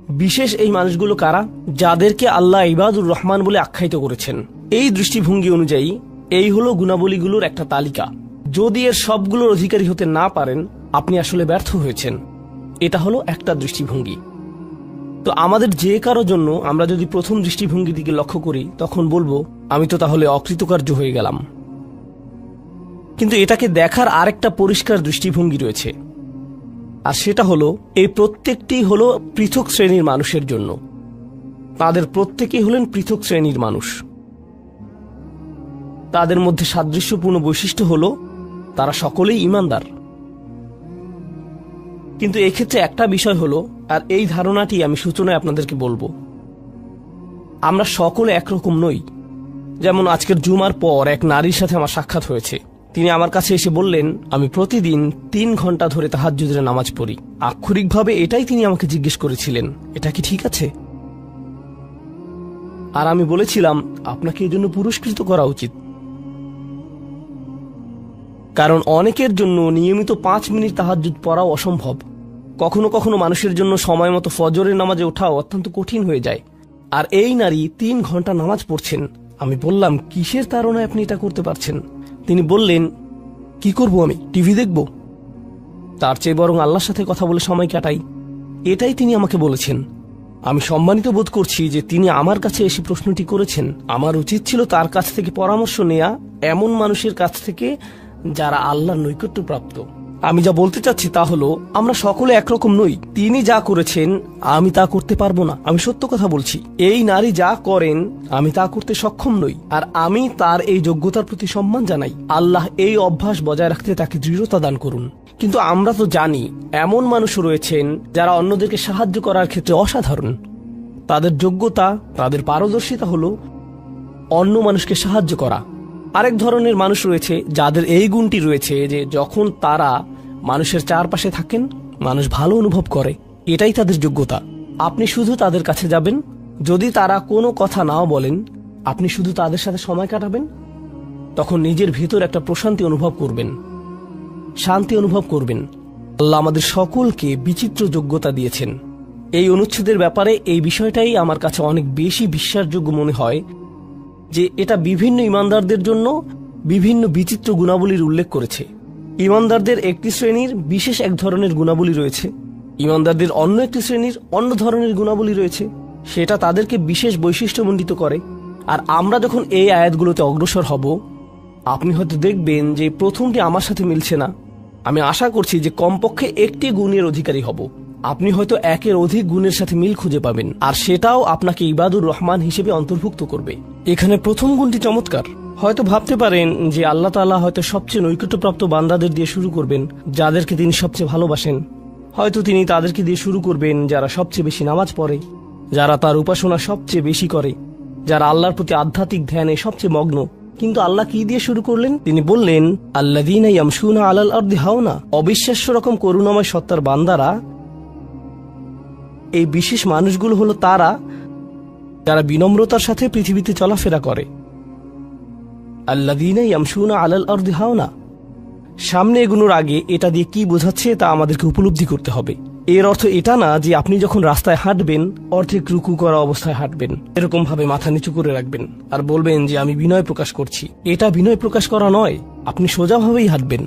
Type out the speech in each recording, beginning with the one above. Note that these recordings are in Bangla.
বিশেষ এই মানুষগুলো কারা? যাদেরকে আল্লাহ ইবাদুর রহমান বলে আখ্যায়িত করেছেন। এই দৃষ্টিভঙ্গি অনুযায়ী এই হলো গুণাবলীগুলোর একটা তালিকা। যদি এর সবগুলোর অধিকারী হতে না পারেন, আপনি আসলে ব্যর্থ হয়েছেন। এটা হলো একটা দৃষ্টিভঙ্গি। তো আমাদের যে কারো জন্য আমরা যদি প্রথম দৃষ্টিভঙ্গির দিকে লক্ষ্য করি, তখন বলবো আমি তো তাহলে অকৃতকার্য হয়ে গেলাম। কিন্তু এটাকে দেখার আরেকটা পরিষ্কার দৃষ্টিভঙ্গি রয়েছে, আর সেটা হলো এই প্রত্যেকটি হলো পৃথক শ্রেণীর মানুষের জন্য। তাদের প্রত্যেকেই হলেন পৃথক শ্রেণীর মানুষ। তাদের মধ্যে সাদৃশ্যপূর্ণ বৈশিষ্ট্য হলো তারা সকলেই ঈমানদার। কিন্তু এক্ষেত্রে একটা বিষয় হলো, আর এই ধারণাটি আমি সূচনায় আপনাদেরকে বলবো, আমরা সকলে একরকম নই। যেমন আজকের জুমার পর এক নারীর সাথে আমার সাক্ষাৎ হয়েছে। তিনি আমার কাছে এসে বললেন, আমি প্রতিদিন 3 ঘন্টা ধরে তাহাজ্জুদের নামাজ পড়ি। আক্ষরিকভাবে এটাই তিনি আমাকে জিজ্ঞেস করেছিলেন, এটা কি ঠিক আছে? আর আমি বলেছিলাম, আপনাকে এজন্য পুরস্কৃত করা উচিত। কারণ অনেকের জন্য নিয়মিত 5 মিনিট তাহাজ্জুদ পড়াও অসম্ভব। কখনো কখনো মানুষের জন্য সময় মতো ফজরের নামাজে ওঠাও অত্যন্ত কঠিন হয়ে যায়। আর এই নারী 3 ঘন্টা নামাজ পড়ছেন। আমি বললাম, কিসের তাড়নায় আপনি এটা করতে পারছেন? তিনি বললেন, কি করব আমি, টিভি দেখব? তার চেয়ে বরং আল্লাহর সাথে কথা বলে সময় কাটাই। এটাই তিনি আমাকে বলেছেন। আমি সম্মানিত বোধ করছি যে তিনি আমার কাছে এসে প্রশ্নটি করেছেন। আমার উচিত ছিল তার কাছ থেকে পরামর্শ নেয়া, এমন মানুষের কাছ থেকে যারা আল্লাহর নৈকট্যপ্রাপ্ত। আমি যা বলতে চাচ্ছি তা হলো, আমরা সকলে একরকম নই। তিনি যা করেছেন আমি তা করতে পারবো না। আমি সত্য কথা বলছি। এই নারী যা করেন আমি তা করতে সক্ষম নই, আর আমি তার এই যোগ্যতার প্রতি সম্মান জানাই। আল্লাহ এই অভ্যাস বজায় রাখতে তাকে দৃঢ়তা দান করুন। কিন্তু আমরা তো জানি এমন মানুষ রয়েছেন যারা অন্যদেরকে সাহায্য করার ক্ষেত্রে অসাধারণ। তাদের যোগ্যতা, তাদের পারদর্শিতা হলো অন্য মানুষকে সাহায্য করা। আরেক ধরনের মানুষ রয়েছে যাদের এই গুণটি রয়েছে যে যখন তারা মানুষের চারপাশে থাকেন, মানুষ ভালো অনুভব করে। এটাই তাদের যোগ্যতা। আপনি শুধু তাদের কাছে যাবেন, যদি তারা কোনো কথা নাও বলেন, আপনি শুধু তাদের সাথে সময় কাটাবেন, তখন নিজের ভিতর একটা প্রশান্তি অনুভব করবেন, শান্তি অনুভব করবেন। আল্লাহ আমাদের সকলকে বিচিত্র যোগ্যতা দিয়েছেন। এই অনুচ্ছেদের ব্যাপারে এই বিষয়টাই আমার কাছে অনেক বেশি বিশ্বাসযোগ্য মনে হয় যে এটা বিভিন্ন ঈমানদারদের জন্য বিভিন্ন বিচিত্র গুণাবলীর উল্লেখ করেছে। ঈমানদারদের একটি শ্রেণীর বিশেষ এক ধরনের গুণাবলী রয়েছে, ঈমানদারদের অন্য একটি শ্রেণীর অন্য ধরনের গুণাবলী রয়েছে। সেটা তাদেরকে বিশেষ বৈশিষ্ট্যমণ্ডিত করে। আর আমরা যখন এই আয়াতগুলোতে অগ্রসর হব, আপনি হয়তো দেখবেন যে প্রথমটি আমার সাথে মিলছে না। আমি আশা করছি যে কমপক্ষে একটি গুণের অধিকারী হব। আপনি হয়তো একের অধিক গুণের সাথে মিল খুঁজে পাবেন, আর সেটাও আপনাকে ইবাদুর রহমান হিসেবে অন্তর্ভুক্ত করবে। এখানে প্রথম গুণটি চমৎকার। হয়তো ভাবতে পারেন যে আল্লাহ তাআলা হয়তো সবচেয়ে নৈকট্যপ্রাপ্ত বান্দাদের দিয়ে শুরু করবেন, যাদেরকে তিনি সবচেয়ে ভালোবাসেন। হয়তো তিনি তাদেরকে দিয়ে শুরু করবেন যারা সবচেয়ে বেশি নামাজ পড়ে, যারা তার উপাসনা সবচেয়ে বেশি করে, যারা আল্লাহর প্রতি আধ্যাত্মিক ধ্যানে সবচেয়ে মগ্ন। কিন্তু আল্লাহ কি দিয়ে শুরু করলেন? তিনি বললেন, আল্লাযীনা ইয়ামশুনা আলাল আরদি হাওনা। অবিশ্বাস্য রকম করুণাময় সত্তার বান্দারা, এই বিশেষ মানুষগুলো হলো তারা যারা বিনম্রতার সাথে পৃথিবীতে চলাফেরা করে। আল্লাযীনা ইয়ামশুনা আলাল আরদি হাওনা। সামনে এগোনোর আগে এটা দিয়ে কি বোঝাচ্ছে তা আমাদেরকে উপলব্ধি করতে হবে। এর অর্থ এটা না যে আপনি যখন রাস্তায় হাঁটবেন অর্ধেক রুকু করা অবস্থায় হাঁটবেন, এরকম ভাবে মাথা নিচু করে রাখবেন আর বলবেন যে আমি বিনয় প্রকাশ করছি। এটা বিনয় প্রকাশ করা নয়। আপনি সোজাভাবেই হাঁটবেন।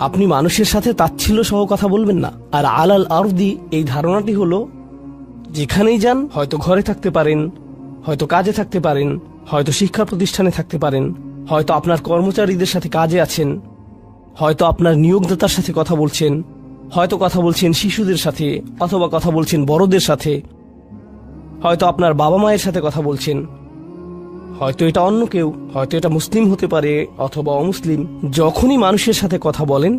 আপনি মানুষের সাথে তাচ্ছিল্য সহ কথা বলবেন না। আর আলাল আরদি, এই ধারণাটি হলো যেখানেই যান, হয়তো ঘরে থাকতে পারেন, হয়তো কাজে থাকতে পারেন, হয়তো শিক্ষা প্রতিষ্ঠানে থাকতে পারেন, হয়তো আপনার কর্মচারীদের সাথে কাজে আছেন, হয়তো আপনার নিয়োগদাতার সাথে কথা বলছেন, হয়তো কথা বলছেন শিশুদের সাথে, অথবা কথা বলছেন বড়দের সাথে, হয়তো আপনার বাবা মায়ের সাথে কথা বলছেন, হয়তো এটা অন্য কেউ, হয়তো এটা মুসলিম হতে পারে অথবা অমুসলিম। যখনই মানুষের সাথে কথা বলেন,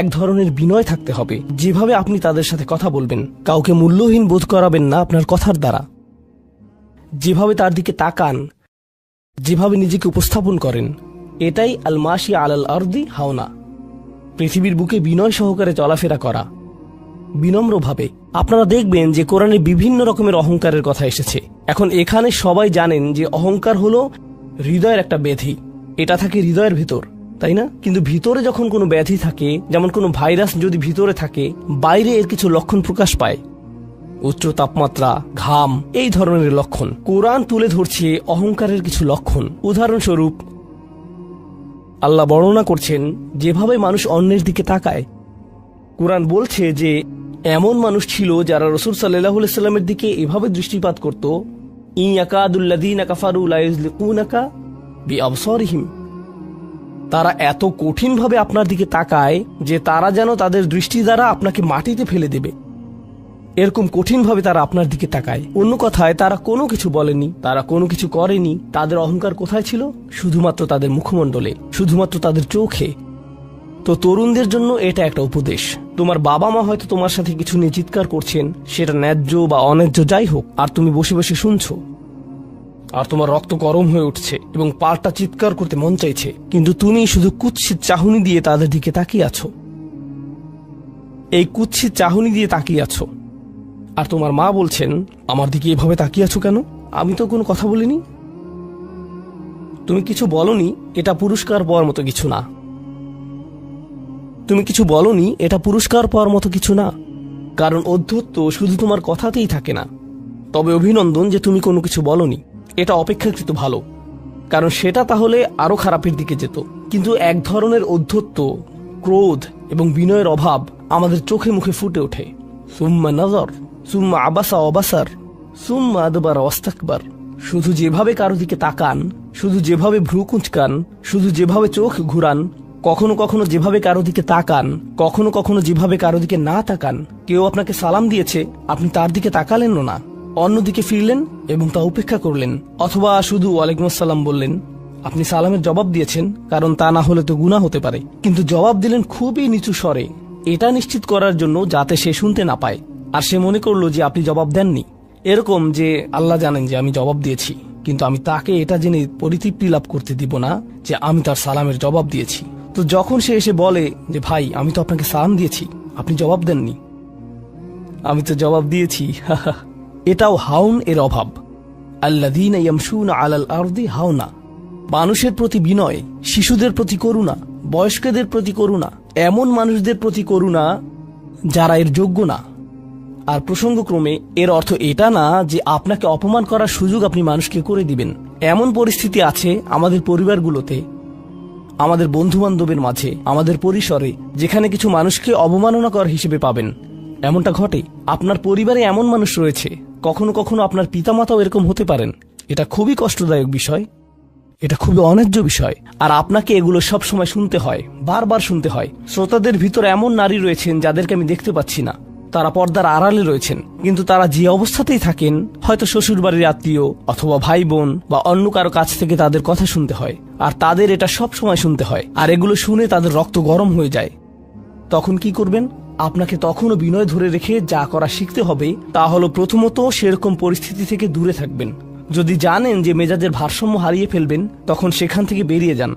এক ধরনের বিনয় থাকতে হবে। যেভাবে আপনি তাদের সাথে কথা বলবেন, কাউকে মূল্যহীন বোধ করাবেন না আপনার কথার দ্বারা। যেভাবে তার দিকে তাকান, যেভাবে নিজেকে উপস্থাপন করেন, এটাই আল মাশি আলাল আরদি হাওনা। পৃথিবীর বুকে বিনয় সহকারে চলাফেরা করা, বিনম্রভাবে। আপনারা দেখবেন যে কোরআনে বিভিন্ন রকমের অহংকারের কথা এসেছে। এখন এখানে সবাই জানেন যে অহংকার হলো হৃদয়ের একটা ব্যাধি। এটা থাকে হৃদয়ের ভিতর, তাই না? কিন্তু ভিতরে যখন কোনো ব্যাধি থাকে, যেমন কোনো ভাইরাস যদি ভিতরে থাকে, বাইরে এর কিছু লক্ষণ প্রকাশ পায়। উচ্চ তাপমাত্রা, ঘাম এই ধরনের লক্ষণ। কোরআন তুলে ধরছে অহংকারের কিছু লক্ষণ। উদাহরণস্বরূপ আল্লাহ বর্ণনা করছেন যেভাবে মানুষ অন্যের দিকে তাকায়। কোরআন বলছে যে এমন মানুষ ছিল যারা রাসূল সাল্লাল্লাহু আলাইহি সাল্লামের দিকে এভাবে দৃষ্টিপাত করত, ইয়াকাদুল্লাযীনা কাফারু লা ইউযলিকুনাকা বিআবসারিহিম, তারা এত কঠিনভাবে আপনার দিকে তাকায় যে তারা যেন তাদের দৃষ্টি দ্বারা আপনাকে মাটিতে ফেলে দেবে। এরকম কঠিনভাবে তারা আপনার দিকে তাকায়। অন্য কথায় তারা কোনো কিছু বলেনি, তারা কোনো কিছু করেনি। তাদের অহংকার কোথায় ছিল? শুধুমাত্র তাদের মুখমণ্ডলে, শুধুমাত্র তাদের চোখে। তো তরুণদের জন্য এটা একটা উপদেশ। তোমার বাবা মা হয়তো তোমার সাথে কিছু নিয়ে চিৎকার করছেন, সেটা ন্যায্য বা অন্যায্য যাই হোক, আর তুমি বসে বসে শুনছো, আর তোমার রক্ত গরম হয়ে উঠছে এবং পাল্টা চিৎকার করতে মন চাইছে, কিন্তু তুমি শুধু কুৎসিত চাহনি দিয়ে তাদের দিকে তাকিয়ে আছো। এই কুৎসিত চাহনি দিয়ে তাকিয়ে আছো, আর তোমার মা বলছেন, আমার দিকে এভাবে তাকিয়ে আছো কেন? আমি তো কোনো কথা বলিনি। তুমি কিছু বলনি, এটা পুরস্কার পাওয়ার মতো কিছু না। তুমি কিছু বলনি, এটা পুরস্কার পাওয়ার মতো কিছু না। কারণ অধ্যত্ব শুধু তোমার কথাতেই থাকে না। তবে অভিনন্দন যে তুমি কোনো কিছু বলনি, এটা অপেক্ষাকৃত ভালো, কারণ সেটা তাহলে আরো খারাপের দিকে যেত। কিন্তু এক ধরনের অধ্যত্ব, ক্রোধ এবং বিনয়ের অভাব আমাদের চোখে মুখে ফুটে ওঠে। সুম্মা নজর, সুম্মা আবাসা অবাসার, সুম্মা আদবার ওয়াস্তাকবার। শুধু যেভাবে কারো দিকে তাকান, শুধু যেভাবে ভ্রু কুঁচকান, শুধু যেভাবে চোখ ঘুরান, কখনো কখনো যেভাবে কারো দিকে তাকান, কখনো কখনো যেভাবে কারো দিকে না তাকান। কেউ আপনাকে সালাম দিয়েছে, আপনি তার দিকে তাকালেন না, অন্যদিকে ফিরলেন এবং তা উপেক্ষা করলেন, অথবা শুধু ওয়ালাইকুম আসসালাম বললেন। আপনি সালামের জবাব দিয়েছেন, কারণ তা না হলে তো গুনাহ হতে পারে, কিন্তু জবাব দিলেন খুবই নিচু স্বরে, এটা নিশ্চিত করার জন্য যাতে সে শুনতে না পায়, আর সে মনে করলো যে আপনি জবাব দেননি। এরকম যে আল্লাহ জানেন যে আমি জবাব দিয়েছি, কিন্তু আমি তাকে এটা জেনে পরিতৃপ্তি লাভ করতে দিব না যে আমি তার সালামের জবাব দিয়েছি। তো যখন সে এসে বলে যে ভাই, আমি তো আপনাকে সালাম দিয়েছি, আপনি জবাব দেননি, আমি তো জবাব দিয়েছি, এটাও হাউন এর অভাব। আল্লাযীনা ইয়ামশুনা আলাল আরদি হাওনা। মানুষের প্রতি বিনয়, শিশুদের প্রতি করুণা, বয়স্কদের প্রতি করুণা, এমন মানুষদের প্রতি করুণা যারা এর যোগ্য না। আর প্রসঙ্গক্রমে এর অর্থ এটা না যে আপনাকে অপমান করার সুযোগ আপনি মানুষকে করে দিবেন। এমন পরিস্থিতি আছে আমাদের পরিবারগুলোতে, আমাদের বন্ধু বান্ধবের মাঝে, আমাদের পরিসরে, যেখানে কিছু মানুষকে অবমাননা কর হিসেবে পাবেন। এমনটা ঘটে। আপনার পরিবারে এমন মানুষ রয়েছে, কখনো কখনো আপনার পিতামাতাও এরকম হতে পারেন। এটা খুবই কষ্টদায়ক বিষয়, এটা খুবই অন্যায্য বিষয়, আর আপনাকে এগুলো সব সময় শুনতে হয়, বারবার শুনতে হয়। শ্রোতাদের ভিতর এমন নারী রয়েছেন যাদেরকে আমি দেখতে পাচ্ছি না, তারা পর্দার আড়ালে রয়েছেন, কিন্তু তারা যে অবস্থাতেই থাকেন, হয়তো শ্বশুর বাড়ির আত্মীয় অথবা ভাই বোন বা অন্য কারো কাছ থেকে তাদের কথা শুনতে হয়, আর তাদের এটা সব সময় শুনতে হয়, আর এগুলো শুনে তাদের রক্ত গরম হয়ে যায়। তখন কি করবেন? আপনাকে তখনও বিনয় ধরে রেখে যা করা শিখতে হবে তা হলো, প্রথমত সেরকম পরিস্থিতি থেকে দূরে থাকবেন। যদি জানেন যে মেজাজের ভারসাম্য হারিয়ে ফেলবেন, তখন সেখান থেকে বেরিয়ে যান।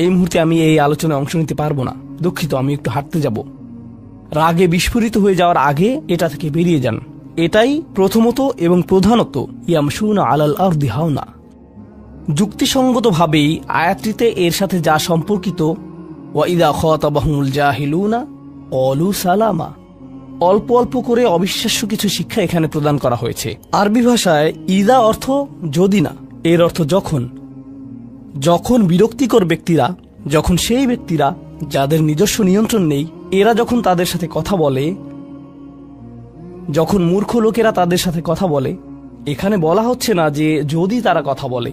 এই মুহূর্তে আমি এই আলোচনায় অংশ নিতে পারবো না, দুঃখিত, আমি একটু হাঁটতে যাব। রাগে বিস্ফোরিত হয়ে যাওয়ার আগে এটা থেকে বেরিয়ে যান। এটাই প্রথমত এবং প্রধানত ইয়ামশুনা আলাল আরদি হাওনা। যুক্তিসঙ্গতভাবেই আয়াতটিতে এর সাথে যা সম্পর্কিত, ওয়া ইযা খাতাবাহুমুল জাহিলুনা ক্বালু সালামা, অল্প অল্প করে অবিশ্বাস্য কিছু শিক্ষা এখানে প্রদান করা হয়েছে। আরবি ভাষায় ইদা অর্থ যদি না, এর অর্থ যখন। যখন বিরক্তিকর ব্যক্তিরা, যখন সেই ব্যক্তিরা যাদের নিজস্ব নিয়ন্ত্রণ নেই, এরা যখন তাদের সাথে কথা বলে, যখন মূর্খ লোকেরা তাদের সাথে কথা বলে, এখানে বলা হচ্ছে না যে যদি তারা কথা বলে,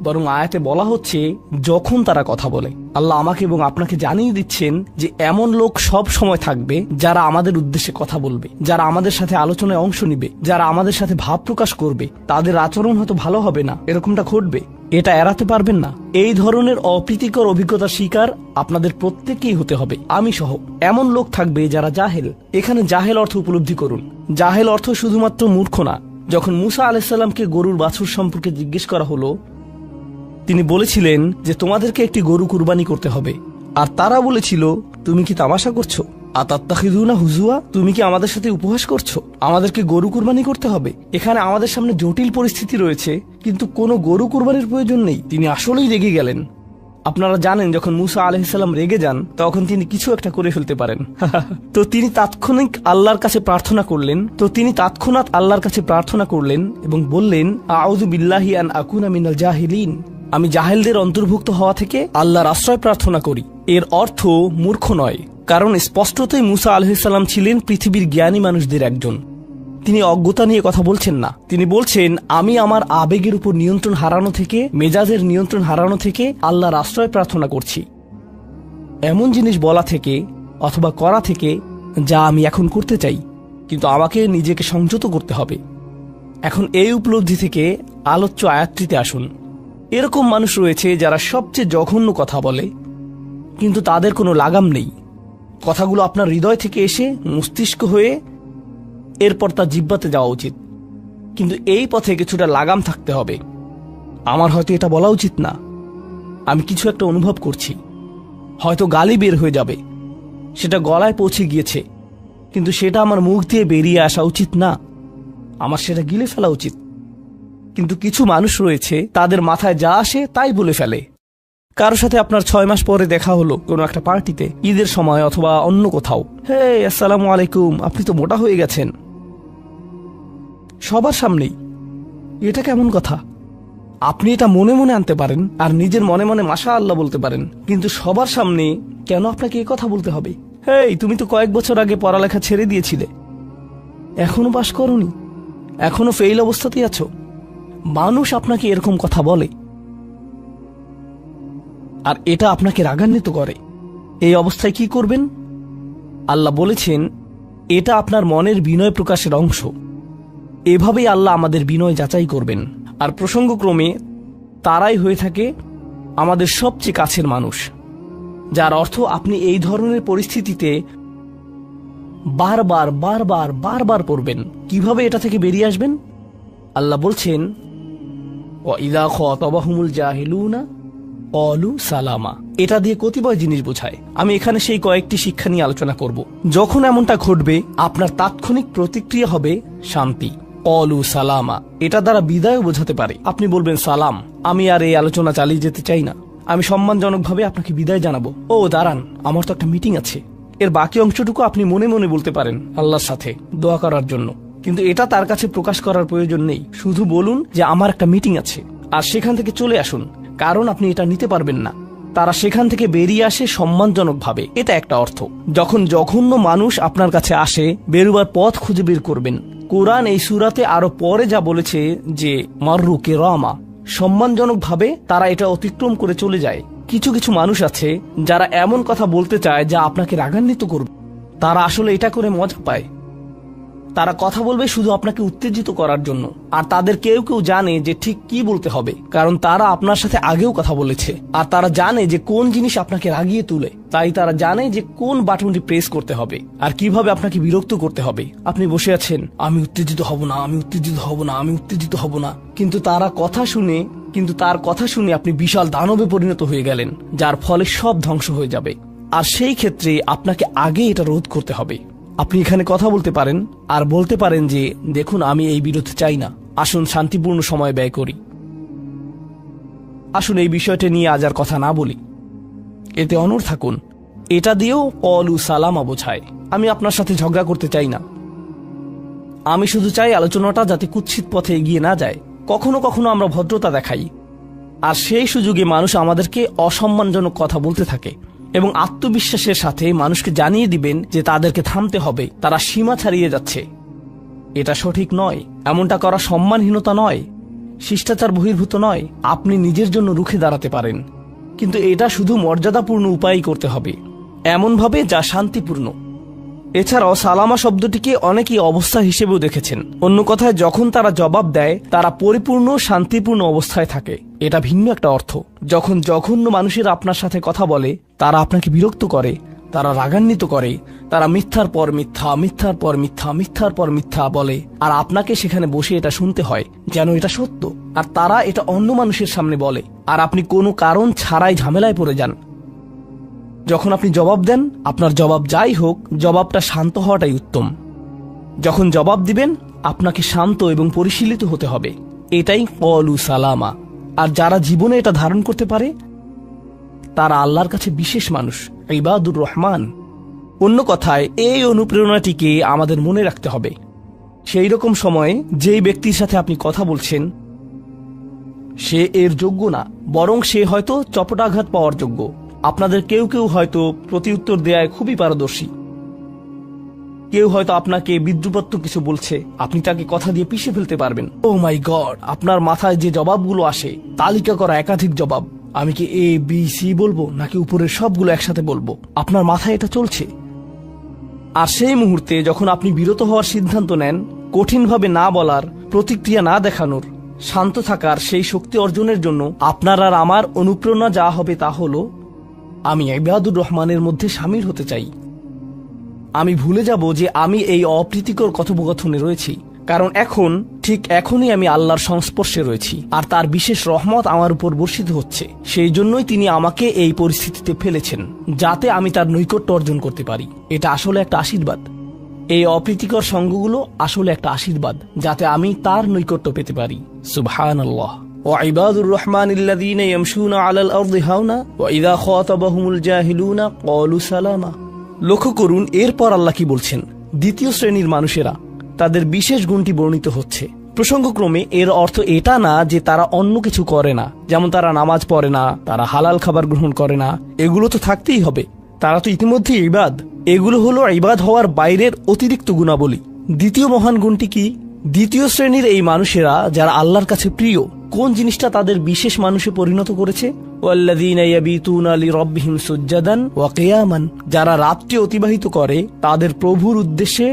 বরং আয়াতে বলা হচ্ছে যখন তারা কথা বলে। আল্লাহ আমাকে এবং আপনাকে জানিয়ে দিচ্ছেন যে এমন লোক সব সময় থাকবে যারা আমাদের উদ্দেশ্যে কথা বলবে, যারা আমাদের সাথে আলোচনায় অংশ নিবে, যারা আমাদের সাথে ভাব প্রকাশ করবে। তাদের আচরণ হয়তো ভালো হবে না, এরকমটা ঘটবে, এটা এড়াতে পারবেন না। এই ধরনের অপ্রীতিকর অভিজ্ঞতার শিকার আপনাদের প্রত্যেককেই হতে হবে, আমি সহ। এমন লোক থাকবে যারা জাহেল। এখানে জাহেল অর্থ উপলব্ধি করুন। জাহেল অর্থ শুধুমাত্র মূর্খ না। যখন মুসা আলাইহিস সালামকে গরুর বাছুর সম্পর্কে জিজ্ঞেস করা হলো, তিনি বলেছিলেন যে তোমাদেরকে একটি গরু কুরবানি করতে হবে, আর তারা বলেছিল তুমি কি তামাশা করছো? আতাত্তাখিযুনা হুজুয়া, তুমি কি আমাদের সাথে উপহাস করছো? আমাদেরকে গরু কুরবানি করতে হবে? এখানে আমাদের সামনে জটিল পরিস্থিতি রয়েছে, কিন্তু কোনো গরু কুরবানির প্রয়োজন নেই। তিনি আসলেই রেগে গেলেন। আপনারা জানেন যখন মুসা আলাইহিস সালাম রেগে যান তখন তিনি কিছু একটা করে ফেলতে পারেন। তো তিনি তৎক্ষণাৎ আল্লাহর কাছে প্রার্থনা করলেন এবং বললেন, আউযু বিল্লাহি আন আকুনা মিনাল জাহিলিন, আমি জাহেলদের অন্তর্ভুক্ত হওয়া থেকে আল্লাহর আশ্রয় প্রার্থনা করি। এর অর্থ মূর্খ নয়, কারণ স্পষ্টতই মুসা আলাইহিস সালাম ছিলেন পৃথিবীর জ্ঞানী মানুষদের একজন। তিনি অজ্ঞতা নিয়ে কথা বলছেন না, তিনি বলছেন আমি আমার আবেগের উপর নিয়ন্ত্রণ হারানো থেকে, মেজাজের নিয়ন্ত্রণ হারানো থেকে আল্লাহর আশ্রয় প্রার্থনা করছি, এমন জিনিস বলা থেকে অথবা করা থেকে যা আমি এখন করতে চাই, কিন্তু আমাকে নিজেকে সংযত করতে হবে। এখন এই উপলব্ধি থেকে আলোচ্য আয়াতটিতে আসুন। এরকম মানুষ রয়েছে যারা সবচেয়ে জঘন্য কথা বলে, কিন্তু তাদের কোনো লাগাম নেই। কথাগুলো আপনার হৃদয় থেকে এসে মস্তিষ্ক হয়ে এরপর তা জিহ্বাতে যাওয়া উচিত, কিন্তু এই পথে কিছুটা লাগাম থাকতে হবে। আমার হয়তো এটা বলা উচিত না, আমি কিছু একটা অনুভব করছি, হয়তো গালি বের হয়ে যাবে, সেটা গলায় পৌঁছে গিয়েছে, কিন্তু সেটা আমার মুখ দিয়ে বেরিয়ে আসা উচিত না, আমার সেটা গিলে ফেলা উচিত। কিন্তু কিছু মানুষ রয়েছে তাদের মাথায় যা আসে তাই বলে ফেলে। কারোর সাথে আপনার 6 মাস পরে দেখা হলো কোনো একটা পার্টিতে, ঈদের সময় অথবা অন্য কোথাও, হে আসসালামু আলাইকুম, আপনি তো মোটা হয়ে গেছেন, সবার সামনেই। এটা কেমন কথা? আপনি এটা মনে মনে আনতে পারেন আর নিজের মনে মনে মাশাআল্লাহ বলতে পারেন, কিন্তু সবার সামনে কেন আপনাকে এ কথা বলতে হবে? হেই, তুমি তো কয়েক বছর আগে পড়ালেখা ছেড়ে দিয়েছিলে, এখনো পাশ করোনি, এখনো ফেইল অবস্থাতেই আছো। মানুষ আপনাকে এরকম কথা বলে আর এটা আপনাকে রাগান্বিত করে। এই অবস্থায় কি করবেন? আল্লাহ বলেছেন এটা আপনার মনের বিনয় প্রকাশের অংশ। এভাবেই আল্লাহ আমাদের বিনয় যাচাই করবেন। আর প্রসঙ্গক্রমে তারাই হয়ে থাকে আমাদের সবচেয়ে কাছের মানুষ, যার অর্থ আপনি এই ধরনের পরিস্থিতিতে বারবার বারবার বারবার পড়বেন। কিভাবে এটা থেকে বেরিয়ে আসবেন? আল্লাহ বলছেন, ওয়াইদা খাতাবাহুমুল জাহিলুনা ক্বালু সালামা। এটা দিয়ে কতিপয় জিনিস বোঝায়। আমি এখানে সেই কয়েকটি শিক্ষা নিয়ে আলোচনা করব। যখন এমনটা ঘটবে আপনার তাৎক্ষণিক প্রতিক্রিয়া হবে শান্তি, ক্বালু সালামা। এটা দ্বারা বিদায়ও বোঝাতে পারে। আপনি বলবেন, সালাম, আমি আর এই আলোচনা চালিয়ে যেতে চাই না, আমি সম্মানজনকভাবে আপনাকে বিদায় জানাবো। ও দাঁড়ান, আমার তো একটা মিটিং আছে। এর বাকি অংশটুকু আপনি মনে মনে বলতে পারেন আল্লাহর সাথে দোয়া করার জন্য, কিন্তু এটা তার কাছে প্রকাশ করার প্রয়োজন নেই। শুধু বলুন যে আমার একটা মিটিং আছে, আর সেখান থেকে চলে আসুন, কারণ আপনি এটা নিতে পারবেন না। তারা সেখান থেকে বেরিয়ে আসে সম্মানজনকভাবে, এটা একটা অর্থ। যখন জঘন্য মানুষ আপনার কাছে আসে, বেরুবার পথ খুঁজে বের করবেন। কোরআন এই সূরাতে আরো পরে যা বলেছে যে মাররু কিরামা, সম্মানজনকভাবে তারা এটা অতিক্রম করে চলে যায়। কিছু কিছু মানুষ আছে যারা এমন কথা বলতে চায় যা আপনাকে রাগান্বিত করবে। তারা আসলে এটা করে মজা পায়। তারা কথা বলবে শুধু আপনাকে উত্তেজিত করার জন্য, আর তাদের কেউ কেউ জানে যে ঠিক কি বলতে হবে, কারণ তারা আপনার সাথে আগেও কথা বলেছে। আর তারা জানে যে কোন জিনিস আপনাকে রাগিয়ে তুলে, তাই তারা জানে যে কোন বাটনটি প্রেস করতে হবে আর কিভাবে আপনাকে বিরক্ত করতে হবে। আপনি বসে আছেন, আমি উত্তেজিত হব না, আমি উত্তেজিত হব না, আমি উত্তেজিত হব না, কিন্তু তার কথা শুনে আপনি বিশাল দানবে পরিণত হয়ে গেলেন, যার ফলে সব ধ্বংস হয়ে যাবে। আর সেই ক্ষেত্রে আপনাকে আগে এটা রোধ করতে হবে। আপনি এখানে কথা বলতে পারেন আর বলতে পারেন যে দেখুন, আমি এই বিরোধ চাই না, আসুন শান্তিপূর্ণ সময় ব্যয় করি, আসুন এই বিষয়টা নিয়ে আজ আর কথা না বলি, এতে অনড় থাকুন। এটা দিয়েও ক্বালু সালামা বোঝায়। আমি আপনার সাথে ঝগড়া করতে চাই না, আমি শুধু চাই আলোচনাটা যাতে কুৎসিত পথে এগিয়ে না যায়। কখনো কখনো আমরা ভদ্রতা দেখাই, আর সেই সুযোগে মানুষ আমাদেরকে অসম্মানজনক কথা বলতে থাকে, এবং আত্মবিশ্বাসের সাথে মানুষকে জানিয়ে দিবেন যে তাদেরকে থামতে হবে, তারা সীমা ছাড়িয়ে যাচ্ছে। এটা সঠিক নয়। এমনটা করা সম্মানহীনতা নয়, শিষ্টাচার বহির্ভূত নয়। আপনি নিজের জন্য রুখে দাঁড়াতে পারেন, কিন্তু এটা শুধু মর্যাদাপূর্ণ উপায়ই করতে হবে, এমনভাবে যা শান্তিপূর্ণ। এছাড়াও সালামা শব্দটিকে অনেকেই অবস্থা হিসেবেও দেখেছেন। অন্য কথায়, যখন তারা জবাব দেয় তারা পরিপূর্ণ শান্তিপূর্ণ অবস্থায় থাকে, এটা ভিন্ন একটা অর্থ। যখন জঘন্য মানুষের আপনার সাথে কথা বলে, তারা আপনাকে বিরক্ত করে, তারা রাগান্বিত করে, তারা মিথ্যার পর মিথ্যা, মিথ্যার পর মিথ্যা, মিথ্যার পর মিথ্যা বলে, আর আপনাকে সেখানে বসে এটা শুনতে হয় যেন এটা সত্য। আর তারা এটা অন্য মানুষের সামনে বলে, আর আপনি কোনো কারণ ছাড়াই ঝামেলায় পড়ে যান। যখন আপনি জবাব দেন, আপনার জবাব যাই হোক, জবাবটা শান্ত হওয়াটাই উত্তম। যখন জবাব দিবেন, আপনাকে শান্ত এবং পরিশীলিত হতে হবে। এটাই ক্বালু সালামা। আর যারা জীবনে এটা ধারণ করতে পারে তারা আল্লাহর কাছে বিশেষ মানুষ, ইবাদুর রহমান। অন্য কথায় এই অনুপ্রেরণাটিকে আমাদের মনে রাখতে হবে। সেই রকম সময়ে যেই ব্যক্তির সাথে আপনি কথা বলছেন সে এর যোগ্য না, বরং সে হয়তো চপটাঘাত পাওয়ার যোগ্য। আপনাদের কেউ কেউ হয়তো প্রতিউত্তর দেয়ায় খুবই পারদর্শী, কেউ হয়তো আপনাকে বিদ্রুপাত্মক কিছু বলছে, আপনি তাকে কথা দিয়ে পিষে ফেলতে পারবেন। ও মাই গড, আপনার মাথায় যে জবাবগুলো আসে, তালিকা করা একাধিক জবাব, আমি কি এ বি সি বলবো নাকি উপরের সবগুলো একসাথে বলবো, আপনার মাথায় এটা চলছে। আর সেই মুহূর্তে যখন আপনি বিরত হওয়ার সিদ্ধান্ত নেন, কঠিনভাবে না বলার, প্রতিক্রিয়া না দেখানোর, শান্ত থাকার সেই শক্তি অর্জনের জন্য আপনার আর আমার অনুপ্রেরণা যা হবে তা হলো, আমি ইবাদুর রহমানের মধ্যে শামিল হতে চাই। আমি ভুলে যাব যে আমি এই অপ্রীতিকর কথোপকথনে রয়েছি, কারণ ঠিক এখনই আমি আল্লাহর সংস্পর্শে রয়েছি আর তার বিশেষ রহমত আমার উপর বর্ষিত হচ্ছে। সেই জন্যই তিনি আমাকে এই পরিস্থিতিতে ফেলেছেন, যাতে আমি তার নৈকট্য অর্জন করতে পারি। এটা আসলে একটা আশীর্বাদ। এই অপ্রীতিকর সঙ্গগুলো আসলে একটা আশীর্বাদ, যাতে আমি তার নৈকট্য পেতে পারি। সুবহানাল্লাহ। ওয়াইবাদুর রহমানিল্লাযীনা ইয়ামশুনা আলাল আরদি হাওনা ওয়া ইযা খাতাবাহুমুল জাহিলুনা ক্বালু সালামা। লক্ষ্য করুন এরপর আল্লাহ কি বলছেন। দ্বিতীয় শ্রেণীর মানুষেরা, তাদের বিশেষ গুণটি বর্ণিত হচ্ছে। প্রসঙ্গক্রমে এর অর্থ এটা না যে তারা অন্য কিছু করে না, যেমন তারা নামাজ পড়ে না, তারা হালাল খাবার গ্রহণ করে না। এগুলো তো থাকতেই হবে, তারা তো ইতিমধ্যে ইবাদ। এগুলো হলো ইবাদ হওয়ার বাইরের অতিরিক্ত গুণাবলী। দ্বিতীয় মহান গুণটি কি? দ্বিতীয় শ্রেণীর এই মানুষেরা যারা আল্লাহর কাছে প্রিয়, কোন জিনিসটা তাদের বিশেষ মানুষে পরিণত করেছে? ওয়াল্লাযীনা ইয়াবিতুনা লিরাব্বিহিম সুজ্জাদান ওয়া কিয়ামান। যারা রাত্রি অতিবাহিত করে তাদের প্রভুর উদ্দেশ্যে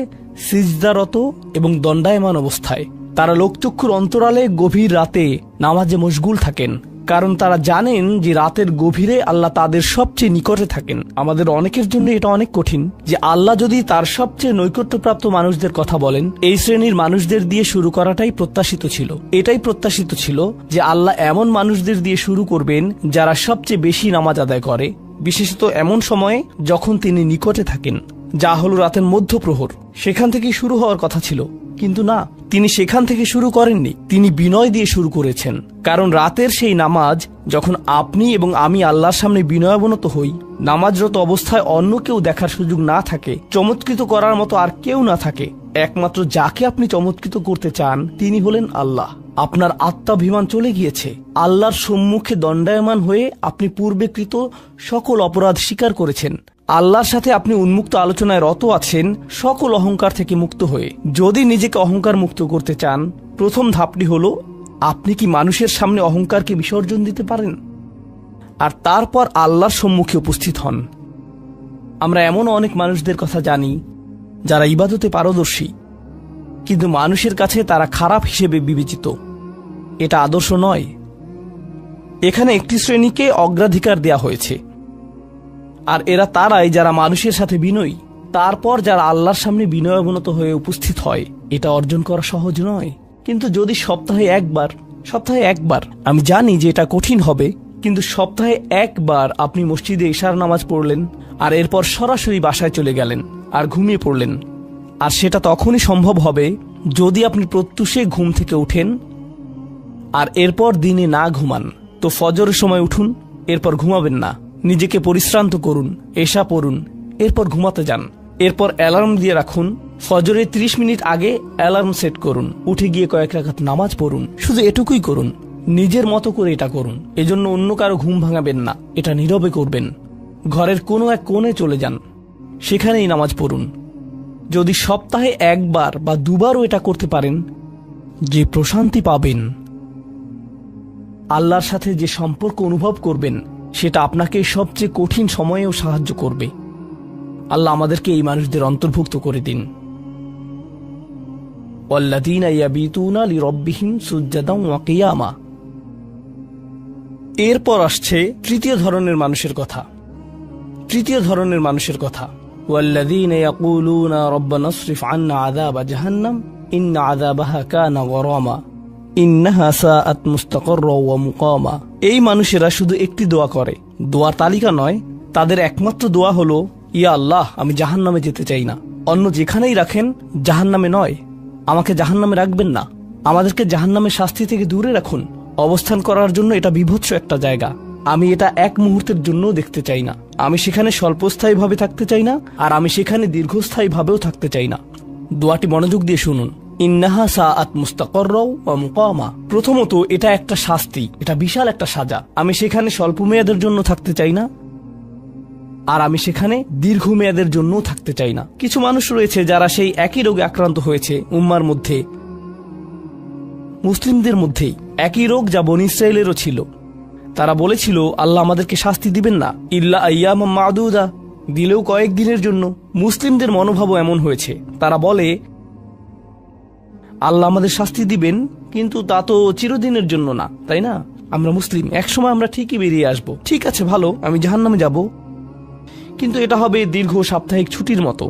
সিজদারত এবং দণ্ডায়মান অবস্থায়। তারা লোকচক্ষুর অন্তরালে গভীর রাতে নামাজে মশগুল থাকেন, কারণ তারা জানেন যে রাতের গভীরে আল্লাহ তাদের সবচেয়ে নিকটে থাকেন। আমাদের অনেকের জন্য এটা অনেক কঠিন যে আল্লাহ যদি তার সবচেয়ে নৈকট্যপ্রাপ্ত মানুষদের কথা বলেন, এই শ্রেণীর মানুষদের দিয়ে শুরু করাটাই প্রত্যাশিত ছিল। এটাই প্রত্যাশিত ছিল যে আল্লাহ এমন মানুষদের দিয়ে শুরু করবেন যারা সবচেয়ে বেশি নামাজ আদায় করে, বিশেষত এমন সময়ে যখন তিনি নিকটে থাকেন, যা হলো রাতের মধ্যপ্রহর। সেখান থেকেই শুরু হওয়ার কথা ছিল, কিন্তু না, তিনি সেখান থেকে শুরু করেননি। তিনি বিনয় দিয়ে শুরু করেছেন, কারণ রাতের সেই নামাজ যখন আপনি এবং আমি আল্লাহর সামনে বিনয়াবনত হই, নামাজরত অবস্থায় অন্য কেউ দেখার সুযোগ না থাকে, চমৎকৃত করার মতো আর কেউ না থাকে, একমাত্র যাকে আপনি চমৎকৃত করতে চান তিনি হলেন আল্লাহ। আপনার আত্মাভিমান চলে গিয়েছে, আল্লাহর সম্মুখে দণ্ডায়মান হয়ে আপনি পূর্বেকৃত সকল অপরাধ স্বীকার করেছেন। আল্লাহর সাথে আপনি উন্মুক্ত আলোচনায় রত আছেন, সকল অহংকার থেকে মুক্ত হয়ে। যদি নিজেকে অহংকার মুক্ত করতে চান, প্রথম ধাপটি হলো আপনি কি মানুষের সামনে অহংকারকে বিসর্জন দিতে পারেন, আর তারপর আল্লাহর সম্মুখে উপস্থিত হন। আমরা এমন অনেক মানুষদের কথা জানি যারা ইবাদতে পারদর্শী, কিন্তু মানুষের কাছে তারা খারাপ হিসেবে বিবেচিত। এটা আদর্শ নয়। এখানে একটি শ্রেণীকে অগ্রাধিকার দেয়া হয়েছে, আর এরা তারাই যারা মানুষের সাথে বিনয়ী। তারপর যারা আল্লাহর সামনে বিনয়াবনত হয়ে উপস্থিত হয়। এটা অর্জন করা সহজ নয়, কিন্তু যদি সপ্তাহে একবার, আমি জানি যে এটা কঠিন হবে, কিন্তু সপ্তাহে একবার আপনি মসজিদে ইশার নামাজ পড়লেন আর এরপর সরাসরি বাসায় চলে গেলেন আর ঘুমিয়ে পড়লেন, আর সেটা তখনই সম্ভব হবে যদি আপনি প্রত্যুষে ঘুম থেকে উঠেন আর এরপর দিনে না ঘুমান। তো ফজরের সময় উঠুন, এরপর ঘুমাবেন না, নিজেকে পরিশ্রান্ত করুন, এশা পড়ুন, এরপর ঘুমাতে যান। এরপর অ্যালার্ম দিয়ে রাখুন, ফজরের 30 মিনিট আগে অ্যালার্ম সেট করুন, উঠে গিয়ে কয়েক রাকাত নামাজ পড়ুন। শুধু এটুকুই করুন, নিজের মতো করে এটা করুন। এজন্য অন্য কারো ঘুম ভাঙাবেন না, এটা নীরবে করবেন। ঘরের কোনো এক কোণে চলে যান, সেখানেই নামাজ পড়ুন। যদি সপ্তাহে একবার বা দুবারও এটা করতে পারেন, যে প্রশান্তি পাবেন, আল্লাহর সাথে যে সম্পর্ক অনুভব করবেন, সেটা আপনাকে সবচেয়ে কঠিন সময়েও সাহায্য করবে। আল্লাহ আমাদেরকে এই মানুষদের অন্তর্ভুক্ত করে দিন। ওয়াল্লাযীনা ইয়াবিতুনা লিরাব্বিহিম সুজ্জাদান ওয়া কিয়ামা। এরপর আসছে তৃতীয় ধরনের মানুষের কথা। ওয়াল্লাযীনা ইয়াকুলুনা রাব্বানা ইসরিফ আন্না আযাবা জাহান্নাম ইন্না আযাবাহা কানা গরামা ইন্নাহা সাআত মুস্তাকাররা ওয়া মুকামা। এই মানুষেরা শুধু একটি দোয়া করে, দোয়ার তালিকা নয়, তাদের একমাত্র দোয়া হলো, ইয়া আল্লাহ, আমি জাহান্নামে যেতে চাই না। অন্য যেখানেই রাখেন, জাহান্নামে নয়। আমাকে জাহান্নামে রাখবেন না, আমাদেরকে জাহান্নামের শাস্তি থেকে দূরে রাখুন। অবস্থান করার জন্য এটা বিভৎস একটা জায়গা। আমি এটা এক মুহূর্তের জন্য দেখতে চাই না। আমি সেখানে স্বল্পস্থায়ীভাবে থাকতে চাই না, আর আমি সেখানে দীর্ঘস্থায়ীভাবেও থাকতে চাই না। দোয়াটি মনোযোগ দিয়ে শুনুন। ইন্নাহা সাআত মুস্তাকাররাও ওয়া মুকামা। প্রথমত, এটা একটা শাস্তি, এটা বিশাল একটা সাজা। আমি সেখানে স্বল্প মেয়াদের জন্য থাকতে চাই না, আর আমি সেখানে দীর্ঘমেয়াদের জন্য থাকতে চাই না। কিছু মানুষ রয়েছে যারা সেই একই রোগে আক্রান্ত হয়েছে উম্মার মধ্যে, মুসলিমদের মধ্যেই একই রোগ যা বনী ইসরাইলেরও ছিল। তারা বলেছিল আল্লাহ আমাদেরকে শাস্তি দিবেন না, ইল্লা আইয়ামাম মাদুদা, দিলেও কয়েকদিনের জন্য। মুসলিমদের মনোভাবও এমন হয়েছে। তারা বলে আল্লাহ আমাদের শাস্তি দিবেন, কিন্তু তা তো চিরদিনের জন্য না, তাই না? আমরা মুসলিম, একসময় আমরা ঠিকই বেরিয়ে আসব। ঠিক আছে, ভালো, আমি জাহান্নামে যাব, কিন্তু এটা হবে দীর্ঘ সাপ্তাহিক ছুটির মতো,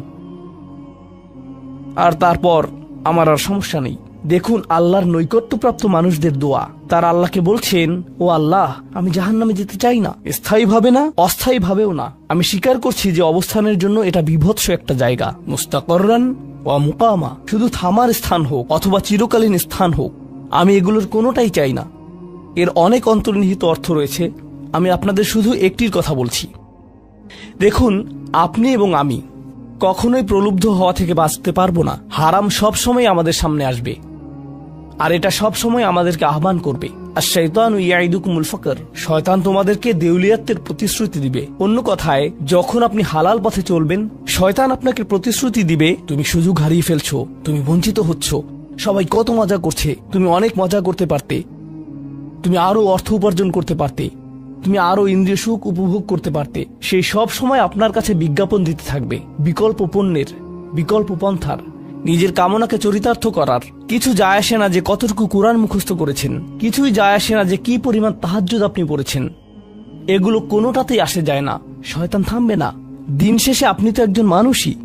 আর তারপর আমার আর সমস্যা নেই। দেখুন আল্লাহর নৈকট্যপ্রাপ্ত মানুষদের দোয়া। তারা আল্লাহকে বলছেন, ও আল্লাহ, আমি জাহান্নামে যেতে চাই না, স্থায়ীভাবে না, অস্থায়ীভাবেও না। আমি স্বীকার করছি যে অবস্থানের জন্য এটা বিভৎস একটা জায়গা। মুস্তাকররান ওয়া মুকামা, শুধু থামার স্থান হোক অথবা চিরকালীন স্থান হোক, আমি এগুলোর কোনোটাই চাই না। এর অনেক অন্তর্নিহিত অর্থ রয়েছে, আমি আপনাদের শুধু একটির কথা বলছি। দেখুন, আপনি এবং আমি কখনোই প্রলুব্ধ হওয়া থেকে বাঁচতে পারবো না। হারাম সবসময় আমাদের সামনে আসবে, আর এটা সবসময় আমাদেরকে আহ্বান করবে। আর শাইতানু ইয়াইদুকুমুল ফাকর, শয়তান তোমাদেরকে দেউলিয়াত্বের প্রতিশ্রুতি দিবে। অন্য কথায়, যখন আপনি হালাল পথে চলবেন, শয়তান আপনাকে প্রতিশ্রুতি দিবে তুমি সুযোগ হারিয়ে ফেলছো, তুমি বঞ্চিত হচ্ছ, সবাই কত মজা করছে, তুমি অনেক মজা করতে পারতে, তুমি আরো অর্থ উপার্জন করতে পারতে, তুমি আরো ইন্দ্রিয় সুখ উপভোগ করতে পারতে। সেই সব সময় আপনার কাছে বিজ্ঞাপন দিতে থাকবে বিকল্প পণ্যের, বিকল্প পন্থার, নিজের কামনাকে চরিতার্থ করার। কিছু যায় আসে না যে কতটুকু কোরআন মুখস্থ করেছেন, কিছুই যায় আসে না যে কি পরিমাণ তাহাজ্জুদ আপনি পড়েছেন, এগুলো কোনোটাতেই আসে যায় না। শয়তান থামবে না। দিন শেষে আপনি তো একজন মানুষই।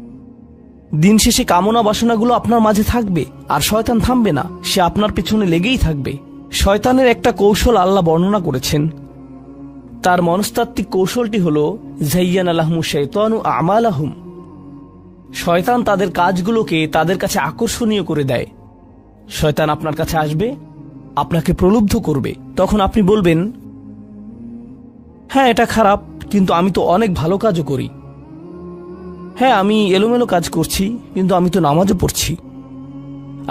দিন শেষে কামনা বাসনাগুলো আপনার মাঝে থাকবে, আর শয়তান থামবে না, সে আপনার পেছনে লেগেই থাকবে। শয়তানের একটা কৌশল আল্লাহ বর্ণনা করেছেন। তার মনস্তাত্ত্বিক কৌশলটি হল যায়্যানা লাহুমুশ শাইতানু আমালাহুম। শয়তান তাদের কাজগুলোকে তাদের কাছে আকর্ষণীয় করে দেয়। শয়তান আপনার কাছে আসবে, আপনাকে প্রলুব্ধ করবে। তখন আপনি বলবেন, হ্যাঁ এটা খারাপ, কিন্তু আমি তো অনেক ভালো কাজও করি। হ্যাঁ, আমি এলোমেলো কাজ করছি, কিন্তু আমি তো নামাজও পড়ছি,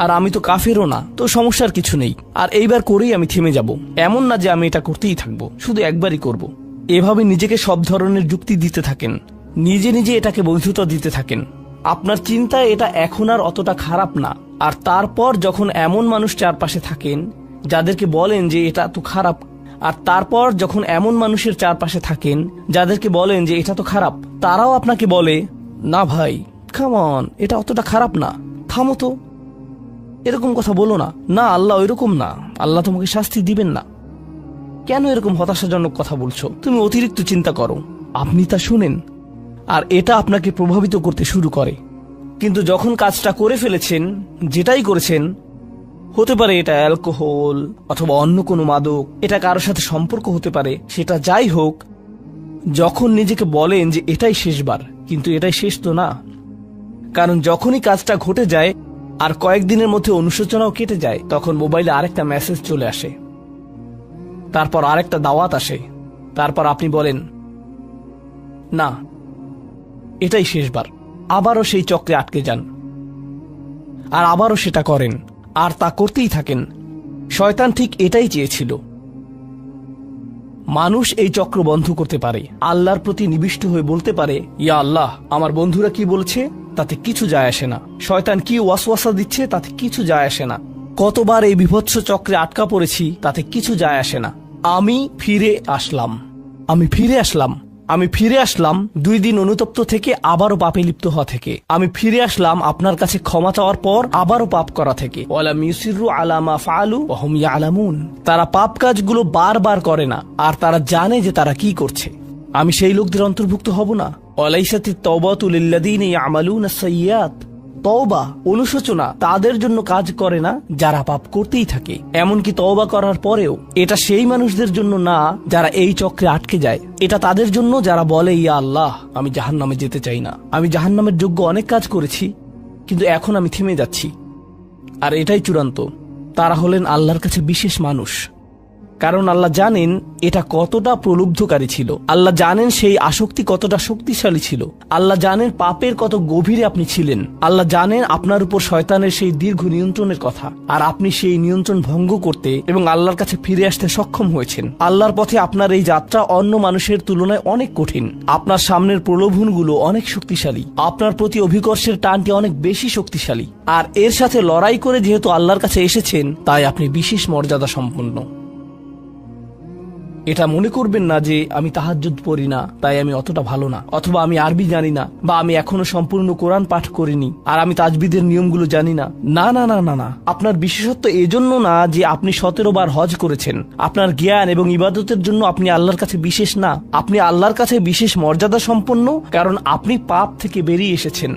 আর আমি তো কাফেরও না, তো সমস্যার কিছু নেই। আর এইবার করেই আমি থেমে যাব। এমন না যে আমি এটা করতেই থাকবো, শুধু একবারই করব। এভাবে নিজেকে সব ধরনের যুক্তি দিতে থাকেন, নিজে নিজে এটাকে বৈধতা দিতে থাকেন। আপনার চিন্তায় এটা এখন আর অতটা খারাপ না। আর তারপর যখন এমন মানুষ চারপাশে থাকেন যাদেরকে বলেন যে এটা তো খারাপ, আর তারপর যখন এমন মানুষের চারপাশে থাকেন যাদেরকে বলেন যে এটা তো খারাপ, তারাও আপনাকে বলে, না ভাই, কাম অন, এটা অতটা খারাপ না, থামো তো, এরকম কথা বলো না, না আল্লাহ ওইরকম না, আল্লাহ তোমাকে শাস্তি দিবেন না, কেন এরকম হতাশাজনক কথা বলছো, তুমি অতিরিক্ত চিন্তা করো। আপনি তা শুনেন, আর এটা আপনাকে প্রভাবিত করতে শুরু করে। কিন্তু যখন কাজটা করে ফেলেছেন, যেটাই করেছেন, হতে পারে এটা অ্যালকোহল অথবা অন্য কোনো মাদক, এটা কারোর সাথে সম্পর্ক হতে পারে, সেটা যাই হোক, যখন নিজেকে বলেন যে এটাই শেষবার, কিন্তু এটাই শেষ তো না। কারণ যখনই কাজটা ঘটে যায় আর কয়েকদিনের মধ্যে অনুশোচনাও কেটে যায়, তখন মোবাইলে আরেকটা মেসেজ চলে আসে, তারপর আরেকটা দাওয়াত আসে, তারপর আপনি বলেন না এটাই শেষবার, আবারও সেই চক্রে আটকে যান, আর আবারও সেটা করেন, আর তা করতেই থাকেন। শয়তান ঠিক এটাই চেয়েছিল। মানুষ এই চক্র বন্ধ করতে পারে, আল্লাহর প্রতি নিবিষ্ট হয়ে বলতে পারে, ইয়া আল্লাহ, আমার বন্ধুরা কি বলছে তাতে কিছু যায় আসে না, শয়তান কি ওয়াসওয়াসা দিচ্ছে তাতে কিছু যায় আসে না, কতবার এই বিভৎস চক্রে আটকা পড়েছি তাতে কিছু যায় আসে না। আমি ফিরে আসলাম, আমি ফিরে আসলাম, আমি ফিরে আসলাম 2 দিন অনুতপ্ত থেকে আবারও পাপে লিপ্ত হওয়া থেকে। আমি ফিরে আসলাম আপনার কাছে ক্ষমা চাওয়ার পর আবারও পাপ করা থেকে। ওয়ালাম ইউসিরু আলা মা ফাআলু ওয়া হুম ইয়ালামুন। তারা পাপ কাজগুলো বারবার করে না, আর তারা জানে যে তারা কি করছে। আমি সেই লোকদের অন্তর্ভুক্ত হব না। ওয়ালাইসাতিত তাওবাতু লিল্লাযীনা ইয়ামালুনা আস-সাইয়্যাত। তওবা, অনুশোচনা তাদের জন্য কাজ করে না যারা পাপ করতেই থাকে। এমনকি তওবা করার পরেও এটা সেই মানুষদের জন্য না যারা এই চক্রে আটকে যায়। এটা তাদের জন্য যারা বলে, ইয়া আল্লাহ, আমি জাহান্নামে যেতে চাই না, আমি জাহান্নামের যোগ্য অনেক কাজ করেছি, কিন্তু এখন আমি থেমে যাচ্ছি। আর এটাই চূড়ান্ত। তারা হলেন আল্লাহর কাছে বিশেষ মানুষ, কারণ আল্লাহ জানেন এটা কতটা প্রলুব্ধকারী ছিল, আল্লাহ জানেন সেই আসক্তি কতটা শক্তিশালী ছিল, আল্লাহ জানেন পাপের কত গভীরে আপনি ছিলেন, আল্লাহ জানেন আপনার উপর শয়তানের সেই দীর্ঘ নিয়ন্ত্রণের কথা, আর আপনি সেই নিয়ন্ত্রণ ভঙ্গ করতে এবং আল্লাহর কাছে ফিরে আসতে সক্ষম হয়েছেন। আল্লাহর পথে আপনার এই যাত্রা অন্য মানুষের তুলনায় অনেক কঠিন। আপনার সামনের প্রলোভনগুলো অনেক শক্তিশালী, আপনার প্রতি অভিকর্ষের টানটি অনেক বেশি শক্তিশালী, আর এর সাথে লড়াই করে যেহেতু আল্লাহর কাছে এসেছেন তাই আপনি বিশেষ মর্যাদা সম্পন্ন। এটা মনে করবেন না যে আমি তাহাজ্জুদ পড়ি না তাই আমি অতটা ভালো না, অথবা আমি আরবি জানি না, বা আমি এখনো সম্পূর্ণ কোরআন পাঠ করিনি আর আমি তাজবিদের নিয়মগুলো জানি না। না না না না না, আপনার বিশেষত্ব এজন্য না যে আপনি 17 বার হজ করেছেন। আপনার জ্ঞান এবং ইবাদতের জন্য আপনি আল্লাহর কাছে বিশেষ না, আপনি আল্লাহর কাছে বিশেষ মর্যাদা সম্পন্ন, কারণ আপনি পাপ থেকে বেরিয়ে এসেছেন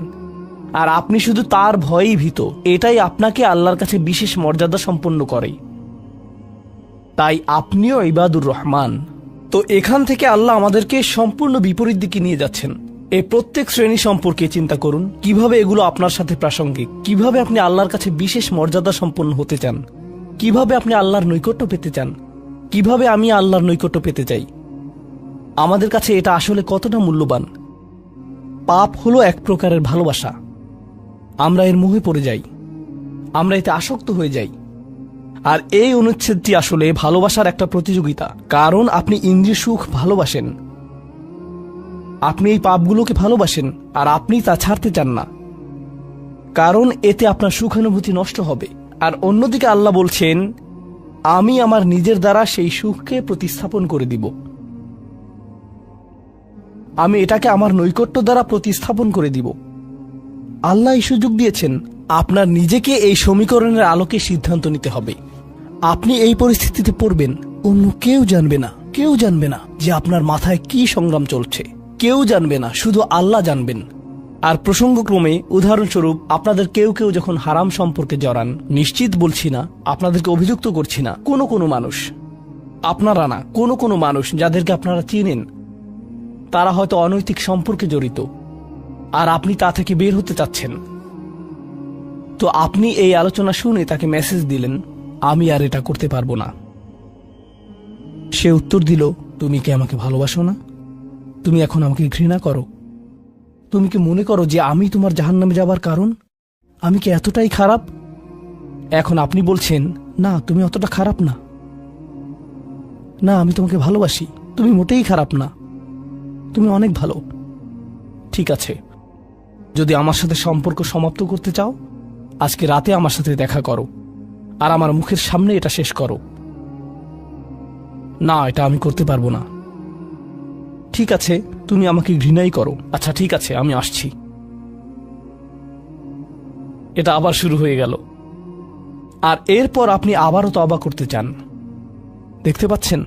আর আপনি শুধু তার ভয়েই ভীত। এটাই আপনাকে আল্লাহর কাছে বিশেষ মর্যাদা সম্পন্ন করে। তাই আপনিও ইবাদুর রহমান। তো এখান থেকে আল্লাহ আমাদেরকে সম্পূর্ণ বিপরীত দিকে নিয়ে যাচ্ছেন। এই প্রত্যেক শ্রেণী সম্পর্কে চিন্তা করুন, কিভাবে এগুলো আপনার সাথে প্রাসঙ্গিক, কিভাবে আপনি আল্লাহর কাছে বিশেষ মর্যাদা সম্পন্ন হতে চান, কিভাবে আপনি আল্লাহর নৈকট্য পেতে চান, কিভাবে আমি আল্লাহর নৈকট্য পেতে চাই। আমাদের কাছে এটা আসলে কতটা মূল্যবান। পাপ হলো এক প্রকারের ভালোবাসা। আমরা এর মোহে পড়ে যাই, আমরা এতে আসক্ত হয়ে যাই। আর এই অনুচ্ছেদটি আসলে ভালোবাসার একটা প্রতিযোগিতা, কারণ আপনি ইন্দ্রিয় সুখ ভালোবাসেন, আপনি এই পাপগুলোকে ভালোবাসেন আর আপনি তা ছাড়তে চান না, কারণ এতে আপনার সুখানুভূতি নষ্ট হবে। আর অন্যদিকে আল্লাহ বলছেন, আমি আমার নিজের দ্বারা সেই সুখকে প্রতিস্থাপন করে দিব, আমি এটাকে আমার নৈকট্য দ্বারা প্রতিস্থাপন করে দিব। আল্লাহ এই সুযোগ দিয়েছেন, আপনার নিজেকে এই সমীকরণের আলোকে সিদ্ধান্ত নিতে হবে। আপনি এই পরিস্থিতিতে পড়বেন, অন্য কেউ জানবে না, কেউ জানবে না যে আপনার মাথায় কি সংগ্রাম চলছে, কেউ জানবে না, শুধু আল্লাহ জানবেন। আর প্রসঙ্গক্রমে উদাহরণস্বরূপ আপনাদের কেউ কেউ যখন হারাম সম্পর্কে জড়ান, নিশ্চিত বলছি না, আপনাদেরকে অভিযুক্ত করছি না, কোনো মানুষ, আপনারা না, কোনো মানুষ যাদেরকে আপনারা চিনেন, তারা হয়তো অনৈতিক সম্পর্কে জড়িত আর আপনি তা থেকে বের হতে চাচ্ছেন। তো আপনি এই আলোচনা শুনে তাকে মেসেজ দিলেন, আমি আর এটা করতে পারবো না। সে উত্তর দিল, তুমি কি আমাকে ভালোবাসো না? তুমি এখন আমাকে ঘৃণা করো? তুমি কি মনে করো যে আমি তোমার জাহান্নামে যাবার কারণ? আমি কি এতটাই খারাপ? এখন আপনি বলছেন, না তুমি অতটা খারাপ না, না আমি তোমাকে ভালোবাসি, তুমি মোটেই খারাপ না, তুমি অনেক ভালো। ঠিক আছে, যদি আমার সাথে সম্পর্ক সমাপ্ত করতে চাও, আজকে রাতে আমার সাথে দেখা করো আর আমার মুখের সামনে এটা শেষ করো। না, এটা আমি করতে পারবো না। ঠিক আছে, তুমি আমাকে ঘৃণাই করো। আচ্ছা ঠিক আছে, আমি আসছি। এটা আবার শুরু হয়ে গেল। আর এরপর আপনি আবারও তওবা করতে চান। দেখতে পাচ্ছেন,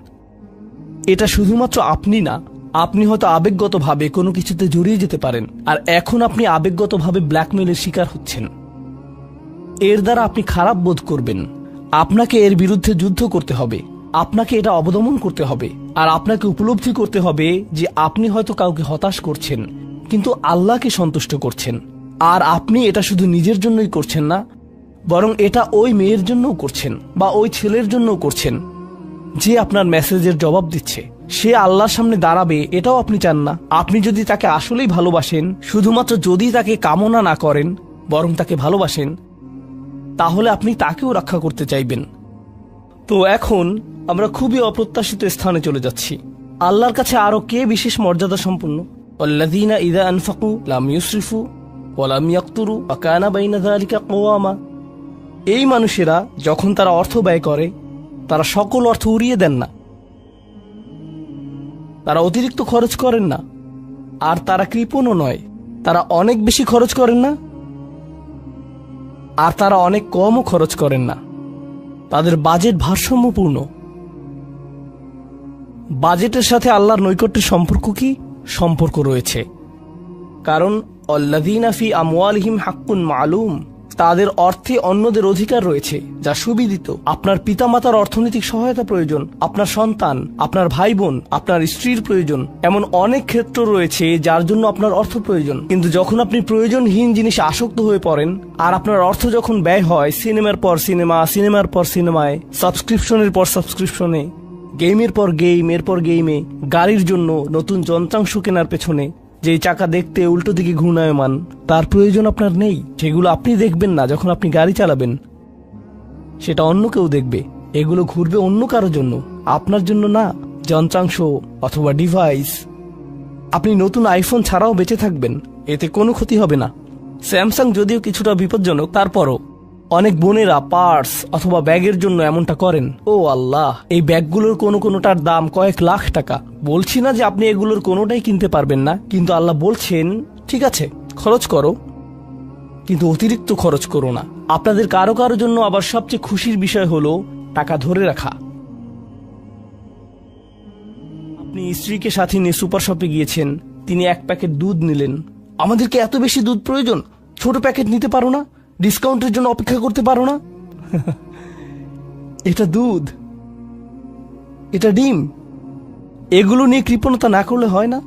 এটা শুধুমাত্র আপনি না, আপনি হয়তো আবেগগতভাবে কোনো কিছুতে জড়িয়ে যেতে পারেন, আর এখন আপনি আবেগগতভাবে ব্ল্যাকমেইলের শিকার হচ্ছেন। এর দ্বারা আপনি খারাপ বোধ করবেন। আপনাকে এর বিরুদ্ধে যুদ্ধ করতে হবে, আপনাকে এটা অবদমন করতে হবে, আর আপনাকে উপলব্ধি করতে হবে যে আপনি হয়তো কাউকে হতাশ করছেন, কিন্তু আল্লাহকে সন্তুষ্ট করছেন। আর আপনি এটা শুধু নিজের জন্যই করছেন না, বরং এটা ওই মেয়ের জন্যও করছেন বা ওই ছেলের জন্যও করছেন যে আপনার মেসেজের জবাব দিচ্ছে। সে আল্লাহর সামনে দাঁড়াবে, এটাও আপনি চান না। আপনি যদি তাকে আসলেই ভালোবাসেন, শুধুমাত্র যদি তাকে কামনা না করেন, বরং তাকে ভালোবাসেন, তাহলে আপনি তাকেও রক্ষা করতে চাইবেন। তো এখন আমরা খুবই অপ্রত্যাশিত স্থানে চলে যাচ্ছি। আল্লাহর কাছে আরো কে বিশেষ মর্যাদা সম্পন্ন? ওয়াল্লাযীনা ইযা আনফাকু লাম ইউসরিফু ওয়া লাম ইয়াকতুরু ওয়া কানা বাইনা যালিকা কওয়ামা। এই মানুষেরা যখন তারা অর্থ ব্যয় করে, তারা সকল অর্থ উড়িয়ে দেন না, তারা অতিরিক্ত খরচ করেন না, আর তারা কৃপণও নয়। তারা অনেক বেশি খরচ করেন না, আর তারা অনেক কমও খরচ করেন না। তাদের বাজেট ভারসাম্যপূর্ণ। বাজেটের সাথে আল্লাহর নৈকট্যের সম্পর্ক কি? সম্পর্ক রয়েছে, কারণ আল্লাযীনা ফি আমওয়ালিহিম হাক্কুন মালুম, তাদের অর্থে অন্যদের অধিকার রয়েছে যা সুবিদিত। আপনার পিতামাতার অর্থনৈতিক সহায়তা প্রয়োজন, আপনার সন্তান, আপনার ভাই বোন, আপনার স্ত্রীর প্রয়োজন, এমন অনেক ক্ষেত্র রয়েছে যার জন্য আপনার অর্থ প্রয়োজন। কিন্তু যখন আপনি প্রয়োজনহীন জিনিসে আসক্ত হয়ে পড়েন, আর আপনার অর্থ যখন ব্যয় হয় সিনেমার পর সিনেমা, সিনেমার পর সিনেমায়, সাবস্ক্রিপশনের পর সাবস্ক্রিপশনে, গেমের পর গেম, এরপর গেমে, গাড়ির জন্য নতুন যন্ত্রাংশ কেনার পেছনে যেই চাকা দেখতে উল্টো দিকে ঘূর্ণায়মান, তার প্রয়োজন আপনার নেই। সেগুলো আপনি দেখবেন না যখন আপনি গাড়ি চালাবেন, সেটা অন্য কেউ দেখবে। এগুলো ঘুরবে অন্য কারোর জন্য, আপনার জন্য না। যন্ত্রাংশ অথবা ডিভাইস, আপনি নতুন আইফোন ছাড়াও বেঁচে থাকবেন, এতে কোনো ক্ষতি হবে না। স্যামসাং যদিও কিছুটা বিপজ্জনক, তারপরও অনেক বোনেরা পার্স অথবা ব্যাগের জন্য এমনটা করেন। ও আল্লাহ, এই ব্যাগগুলোর কোনোটার দাম কয়েক লাখ টাকা। বলছি না যে আপনি এগুলোর কোনোটাই কিনতে পারবেন না, কিন্তু আল্লাহ বলছেন ঠিক আছে খরচ করো, কিন্তু অতিরিক্ত খরচ করো না। আপনাদের কারো কারো জন্য আবার সবচেয়ে খুশির বিষয় হলো টাকা ধরে রাখা। আপনি স্ত্রীকে সাথে নিয়ে সুপার শপে গিয়েছেন, তিনি 1 প্যাকেট দুধ নিলেন। আমাদেরকে এত বেশি দুধ প্রয়োজন, ছোট প্যাকেট নিতে পারো না? ডিসকাউন্টের জন্য অপেক্ষা করতে পারো না? এটা দুধ, এটা ডিম, এগুলো নিয়ে কৃপণতা না করলে হয় না?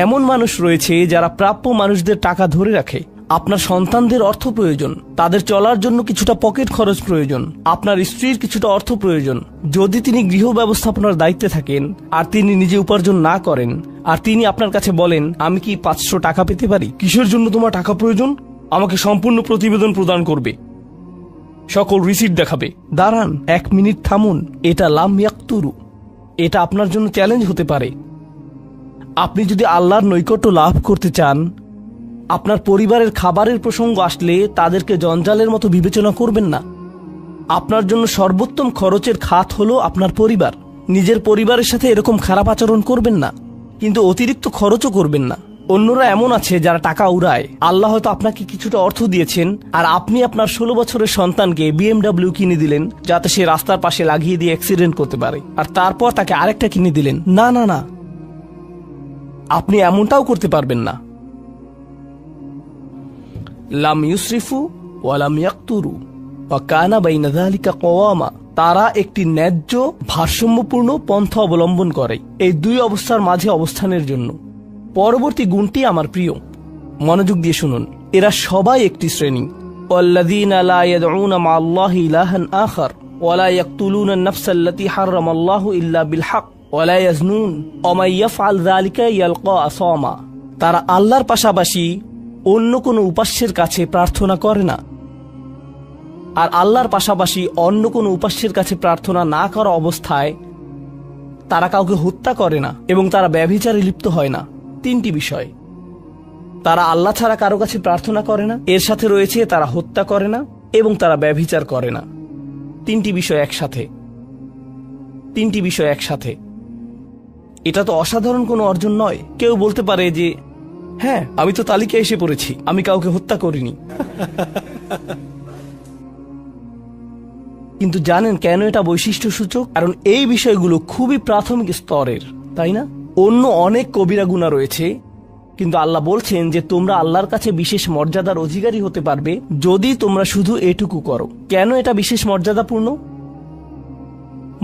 এমন মানুষ রয়েছে যারা প্রাপ্য মানুষদের টাকা ধরে রাখে। আপনার সন্তানদের অর্থ প্রয়োজন, তাদের চলার জন্য কিছুটা পকেট খরচ প্রয়োজন, আপনার স্ত্রীর কিছুটা অর্থ প্রয়োজন। যদি তিনি গৃহ ব্যবস্থাপনার দায়িত্বে থাকেন আর তিনি নিজে উপার্জন না করেন, আর তিনি আপনার কাছে বলেন আমি কি 500 টাকা পেতে পারি? কিসের জন্য তোমার টাকা প্রয়োজন? আমাকে সম্পূর্ণ প্রতিবেদন প্রদান করবে, সকল রিসিট দেখাবে। দাঁড়ান, 1 মিনিট থামুন। এটা লাম ইয়াকতুরু, এটা আপনার জন্য চ্যালেঞ্জ হতে পারে। আপনি যদি আল্লাহর নৈকট্য লাভ করতে চান, আপনার পরিবারের খাবারের প্রসঙ্গ আসলে তাদেরকে জঞ্জালের মতো বিবেচনা করবেন না। আপনার জন্য সর্বোত্তম খরচের খাত হলো আপনার পরিবার। নিজের পরিবারের সাথে এরকম খারাপ আচরণ করবেন না, কিন্তু অতিরিক্ত খরচও করবেন না। অন্যরা এমন আছে যারা টাকা উড়ায়। আল্লাহ হয়তো আপনাকে কিছুটা অর্থ দিয়েছেন, আর আপনি আপনার 16 বছরের সন্তানকে BMW কিনে দিলেন যাতে সে রাস্তার পাশে লাগিয়ে দিয়ে অ্যাক্সিডেন্ট করতে পারে, আর তারপর তাকে আরেকটা কিনে দিলেন। না না না, আপনি এমনটাও করতে পারবেন না। লাম ইউসরিফু ওয়া লাম ইয়াকতুরু ওয়া কানা বাইনা যালিকা কওয়ামা। তারা একটি ন্যায্য ভারসাম্যপূর্ণ পন্থা অবলম্বন করে এই দুই অবস্থার মাঝে অবস্থানের জন্য। পরবর্তী গুণটি আমার প্রিয়, মনোযোগ দিয়ে শুনুন। এরা সবাই একটি শ্রেণী। ওয়াল্লাযীনা লা ইয়াদউনা মা'আল্লাহি ইলাহান আখার ওয়া লা ইয়াকতুলুনা আন-নাফসা আল্লাতী হারামাল্লাহু ইল্লা বিল হক ওয়া লা ইয়াজনুন ওয়া মান ইয়াফআল যালিকা ইয়ালকা আসামা। তারা আল্লাহর পাশাপাশি অন্য কোনো উপাস্যের কাছে প্রার্থনা করে না, আর আল্লাহর পাশাপাশি অন্য কোনো উপাস্যের কাছে প্রার্থনা না করা অবস্থায় তারা কাউকে হত্যা করে না, এবং তারা ব্যভিচারে লিপ্ত হয় না। 3টি বিষয়। তারা আল্লাহ ছাড়া কারো কাছে প্রার্থনা করে না, এর সাথে রয়েছে তারা হত্যা করে না, এবং তারা ব্যভিচার করে না। 3টি বিষয় একসাথে, 3টি বিষয় একসাথে। এটা তো অসাধারণ কোনো অর্জন নয়। কেউ বলতে পারে যে হ্যাঁ, আমি তো তালিকায় এসে পড়েছি, আমি কাউকে হত্যা করিনি। কিন্তু জানেন কেন এটা বৈশিষ্ট্য সূচক? কারণ এই বিষয়গুলো খুবই প্রাথমিক স্তরের, তাই না? অন্য অনেক কবিরা গুনাহ রয়েছে, কিন্তু আল্লাহ বলছেন যে তোমরা আল্লাহর কাছে বিশেষ মর্যাদার অধিকারী হতে পারবে যদি তোমরা শুধু এটুকু করো। কেন এটা বিশেষ মর্যাদাপূর্ণ?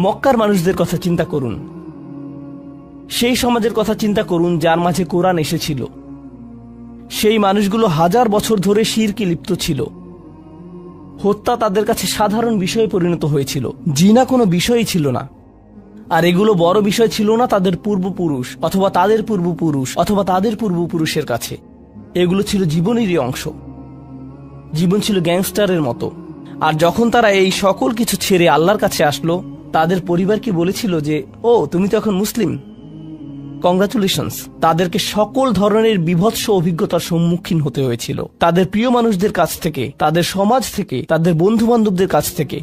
মক্কার মানুষদের কথা চিন্তা করুন, সেই সমাজের কথা চিন্তা করুন যার মাঝে কোরআন এসেছিল। সেই মানুষগুলো 1000 বছর ধরে শিরকে লিপ্ত ছিল। হত্যা তাদের কাছে সাধারণ বিষয়ে পরিণত হয়েছিল, জিনা কোনো বিষয়ই ছিল না। আর এগুলো বড় বিষয় ছিল না তাদের পূর্বপুরুষ অথবা তাদের পূর্বপুরুষ অথবা তাদের পূর্বপুরুষের কাছে। এগুলো ছিল জীবনেরই অংশ। জীবন ছিল গ্যাংস্টারের মতো। আর যখন তারা এই সকল কিছু ছেড়ে আল্লাহর কাছে আসলো, তাদের পরিবারকে বলেছিল যে ও তুমি তো এখন মুসলিম, কংগ্রাচুলেশনস। তাদেরকে সকল ধরনের বিভৎস অভিজ্ঞতার সম্মুখীন হতে হয়েছিল, তাদের প্রিয় মানুষদের কাছ থেকে, তাদের সমাজ থেকে, তাদের বন্ধু বান্ধবদের কাছ থেকে,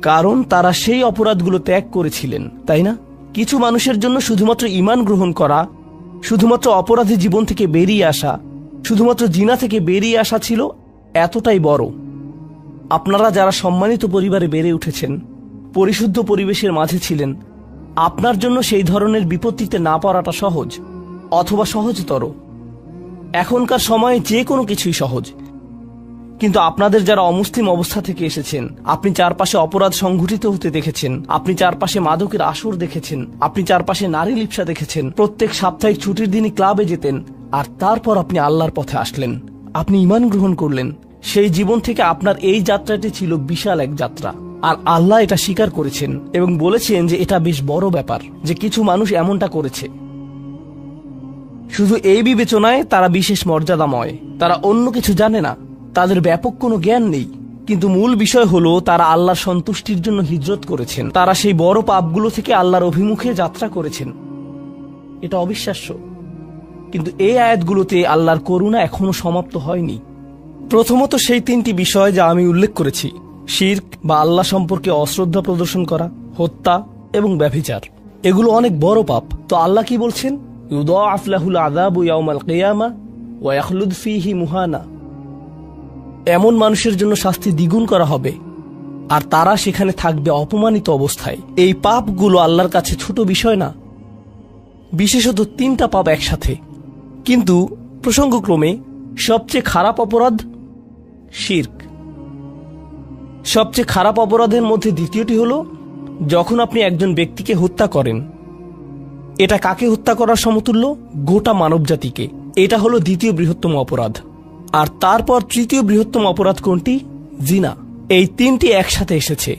কারণ তারা সেই অপরাধগুলো ত্যাগ করেছিলেন, তাই না? কিছু মানুষের জন্য শুধুমাত্র ঈমান গ্রহণ করা, শুধুমাত্র অপরাধী জীবন থেকে বেরিয়ে আসা, শুধুমাত্র জিনা থেকে বেরিয়ে আসা ছিল এতটাই বড়। আপনারা যারা সম্মানিত পরিবারে বেড়ে উঠেছেন, পরিশুদ্ধ পরিবেশের মাঝে ছিলেন, আপনার জন্য সেই ধরনের বিপত্তিতে না পড়াটা সহজ, অথবা সহজতর। এখনকার সময়ে যে কোনো কিছুই সহজ। কিন্তু আপনাদের যারা অমুসলিম অবস্থা থেকে এসেছেন, আপনি চারপাশে অপরাধ সংঘটিত হতে দেখেছেন, আপনি চারপাশে মাদকের আসর দেখেছেন, আপনি চারপাশে নারী লিপ্সা দেখেছেন, প্রত্যেক সাপ্তাহিক ছুটির দিনই ক্লাবে যেতেন, আর তারপর আপনি আল্লাহর পথে আসলেন, আপনি ঈমান গ্রহণ করলেন। সেই জীবন থেকে আপনার এই যাত্রাটি ছিল বিশাল এক যাত্রা। আর আল্লাহ এটা স্বীকার করেছেন এবং বলেছেন যে এটা বেশ বড় ব্যাপার যে কিছু মানুষ এমনটা করেছে। শুধু এই বিবেচনায় তারা বিশেষ মর্যাদাময়, তারা অন্য কিছু জানে না, তাদের ব্যাপক কোনো জ্ঞান নেই। কিন্তু মূল বিষয় হলো তারা আল্লাহর সন্তুষ্টির জন্য হিজরত করেছেন, তারা সেই বড় পাপগুলো থেকে আল্লাহর অভিমুখে যাত্রা করেছেন। এটা অবিশ্বাস্য। কিন্তু এই আয়াতগুলোতে আল্লাহর করুণা এখনো সমাপ্ত হয়নি। প্রথমত সেই তিনটি বিষয় যা আমি উল্লেখ করেছি, শিরক বা আল্লাহ সম্পর্কে অশ্রদ্ধা প্রদর্শন করা, হত্যা এবং ব্যভিচার, এগুলো অনেক বড় পাপ। তো আল্লাহ কি বলছেন? ইউদাআফ লাহুল আযাবু ইয়াওমাল কিয়ামা ওয়া ইয়াখলুদ ফীহি মুহানা। এমন মানুষের জন্য শাস্তি দ্বিগুণ করা হবে আর তারা সেখানে থাকবে অপমানিত অবস্থায়। এই পাপগুলো আল্লাহর কাছে ছোট বিষয় না, বিশেষত তিনটা পাপ একসাথে। কিন্তু প্রসঙ্গক্রমে সবচেয়ে খারাপ অপরাধ শিরক। সবচেয়ে খারাপ অপরাধের মধ্যে দ্বিতীয়টি হলো যখন আপনি একজন ব্যক্তিকে হত্যা করেন। এটা কাকে হত্যা করার সমতুল্য? গোটা মানবজাতিকে। এটা হলো দ্বিতীয় বৃহত্তম অপরাধ। আর তারপর তৃতীয় বৃহত্তম অপরাধ কোনটি? জিনা। এই তিনটি একসাথে এসেছে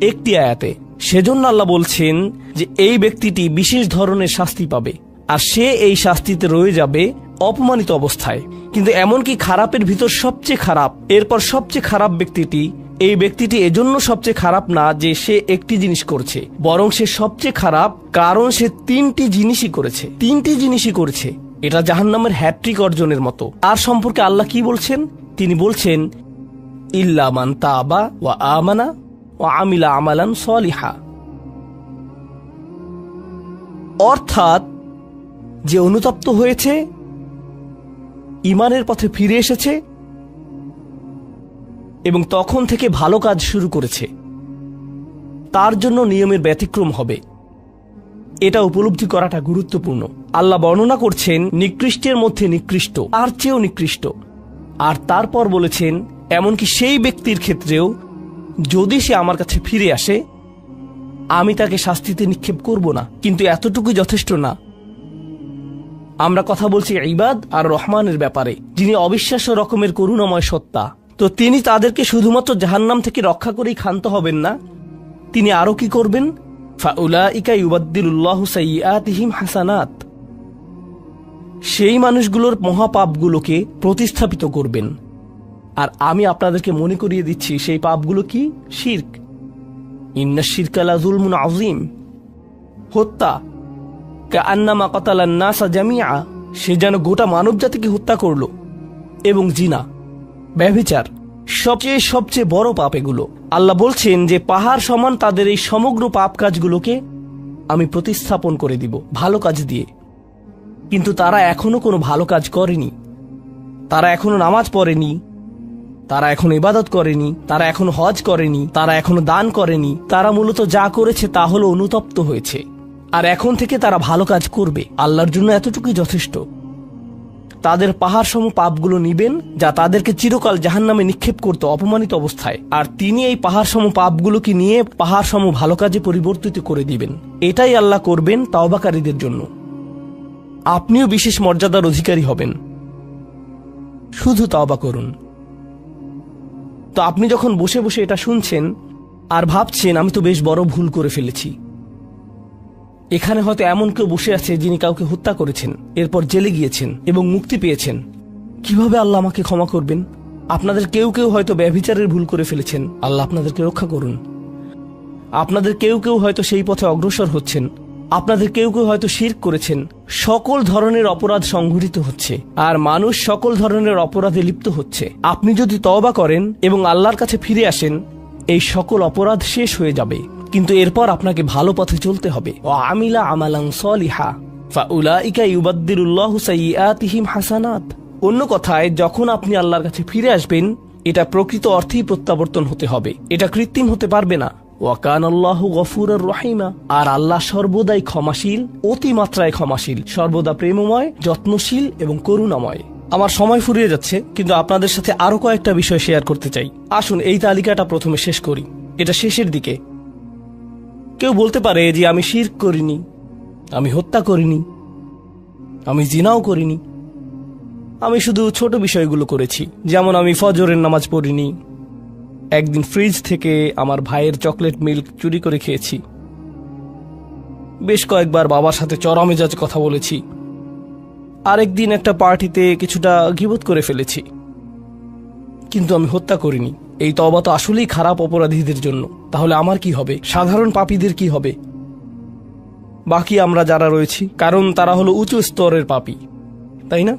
একটি আয়াতে। সেজন্য আল্লাহ বলছেন যে এই ব্যক্তিটি বিশেষ ধরনের শাস্তি পাবে আর সে এই শাস্তিতে রয়ে যাবে অপমানিত অবস্থায়। কিন্তু এমনকি খারাপের ভিতর সবচেয়ে খারাপ, এরপর সবচেয়ে খারাপ ব্যক্তিটি, এই ব্যক্তিটি এজন্য সবচেয়ে খারাপ না যে সে একটি জিনিস করছে, বরং সে সবচেয়ে খারাপ কারণ সে তিনটি জিনিসই করেছে। এটা জাহান্নামের হ্যাট্রিক অর্জনের মতো। আর সম্পর্কে আল্লাহ কি বলছেন? তিনি বলছেন ইল্লা মান তাবা ওয়া আমানা ওয়া আমিলা আমালান সলিহা। অর্থাৎ যে অনুতপ্ত হয়েছে, ঈমানের পথে ফিরে এসেছে এবং তখন থেকে ভালো কাজ শুরু করেছে, তার জন্য নিয়মের ব্যতিক্রম হবে। এটা উপলব্ধি করাটা গুরুত্বপূর্ণ। আল্লাহ বর্ণনা করছেন নিকৃষ্টের মধ্যে নিকৃষ্ট, আর চেয়েও নিকৃষ্ট। আর তারপর বলেছেন এমনকি সেই ব্যক্তির ক্ষেত্রেও যদি সে আমার কাছে ফিরে আসে আমি তাকে শাস্তিতে নিক্ষেপ করব না। কিন্তু এতটুকু যথেষ্ট না। আমরা কথা বলছি ইবাদ আর রহমানের ব্যাপারে, যিনি অবিশ্বাস্য রকমের করুণাময় সত্তা। তো তিনি তাদেরকে শুধুমাত্র জাহান্নাম থেকে রক্ষা করেই ক্ষান্ত হবেন না, তিনি আরো কি করবেন? ফাউলাইকা ইউবাদদিলুল্লাহু সাইয়্যাতিহিম হাসানাত। সেই মানুষগুলোর মহাপাপগুলোকে প্রতিস্থাপিত করবেন। আর আমি আপনাদেরকে মনে করিয়ে দিচ্ছি সেই পাপগুলো কি? শিরক। ইন্নাশ শিরকা লাযুলমুন আযীম। হত্যা, কাআন্নামা কাতালান নাসা জামিআ, সে যেন গোটা মানবজাতিকে হত্যা করলো। এবং জিনা, ব্যভিচার, সবচেয়ে বড় পাপ এগুলো। আল্লাহ বলছেন যে পাহাড় সমান তাদের এই সমগ্র পাপ কাজগুলোকে আমি প্রতিস্থাপন করে দিব ভালো কাজ দিয়ে। কিন্তু তারা এখনো কোনো ভালো কাজ করেনি, তারা এখনো নামাজ পড়েনি, তারা এখনো ইবাদত করেনি, তারা এখনো হজ করেনি, তারা এখনো দান করেনি। তারা মূলত যা করেছে তা হলো অনুতপ্ত হয়েছে। আর এখন থেকে তারা ভালো কাজ করবে। আল্লাহর জন্য এতটুকুই যথেষ্ট। তাদের পাহাড় সম পাপগুলো নিবেন যা তাদেরকে চিরকাল জাহান্নামে নিক্ষেপ করত অপমানিত অবস্থায়, আর তিনি এই পাহাড় সম পাপগুলোকে নিয়ে পাহাড় সম ভালো কাজে পরিবর্তিত করে দিবেন। এটাই আল্লাহ করবেন তাওবাকারীদের জন্য। আপনিও বিশেষ মর্যাদার অধিকারী হবেন, শুধু তাওবা করুন। তো আপনি যখন বসে বসে এটা শুনছেন আর ভাবছেন আমি তো বেশ বড় ভুল করে ফেলেছি, এখানে হয়তো এমন কেউ বসে আছে যিনি কাউকে হত্যা করেছেন, এরপর জেলে গিয়েছেন এবং মুক্তি পেয়েছেন। কিভাবে আল্লাহ আমাকে ক্ষমা করবেন? আপনাদের কেউ কেউ হয়তো ব্যভিচারের ভুল করে ফেলেছেন, আল্লাহ আপনাদেরকে রক্ষা করুন। আপনাদের কেউ কেউ হয়তো সেই পথে অগ্রসর হচ্ছেন, আপনাদের কেউ কেউ হয়তো শিরক করেছেন। সকল ধরনের অপরাধ সংঘটিত হচ্ছে আর মানুষ সকল ধরনের অপরাধে লিপ্ত হচ্ছে। আপনি যদি তওবা করেন এবং আল্লাহর কাছে ফিরে আসেন, এই সকল অপরাধ শেষ হয়ে যাবে। কিন্তু এরপর আপনাকে ভালো পথে চলতে হবে। ওয়া আমিলা আমালান সলিহা ফাউলাইকা ইউবাদদিলুল্লাহু সাইয়্যাতিহিম হাসানাত। অন্য কথায়, যখন আপনি আল্লাহর কাছে ফিরে আসবেন, এটা প্রকৃত অর্থেই প্রত্যাবর্তন হতে হবে, এটা কৃত্রিম হতে পারবে না। ওয়া কানাল্লাহু গফুরুর রহিমা। আর আল্লাহ সর্বদাই ক্ষমাশীল, অতিমাত্রায় ক্ষমাশীল, সর্বদা প্রেমময়, যত্নশীল এবং করুণাময়। আমার সময় ফুরিয়ে যাচ্ছে, কিন্তু আপনাদের সাথে আরো কয়েকটা বিষয় শেয়ার করতে চাই। আসুন এই তালিকাটা প্রথমে শেষ করি। এটা শেষের দিকে। কেউ বলতে পারে যে আমি শিরক করিনি, আমি হত্যা করিনি, আমি জিনাও করিনি, আমি শুধু ছোট বিষয়গুলো করেছি, যেমন আমি ফজরের নামাজ পড়িনি, একদিন ফ্রিজ থেকে আমার ভাইয়ের চকলেট মিল্ক চুরি করে খেয়েছি। বেশ কয়েকবার বাবার সাথে চড়া মেজাজে কথা বলেছি। আরেকদিন একটা পার্টিতে কিছুটা গীবত করে ফেলেছি, কিন্তু আমি হত্যা করিনি। এই তওবা তো আসলেই খারাপ অপরাধীদের জন্য। তাহলে আমার কি হবে? সাধারণ পাপীদের কি হবে? বাকি আমরা যারা রয়েছি, কারণ তারা হলো উঁচু স্তরের পাপী, তাই না?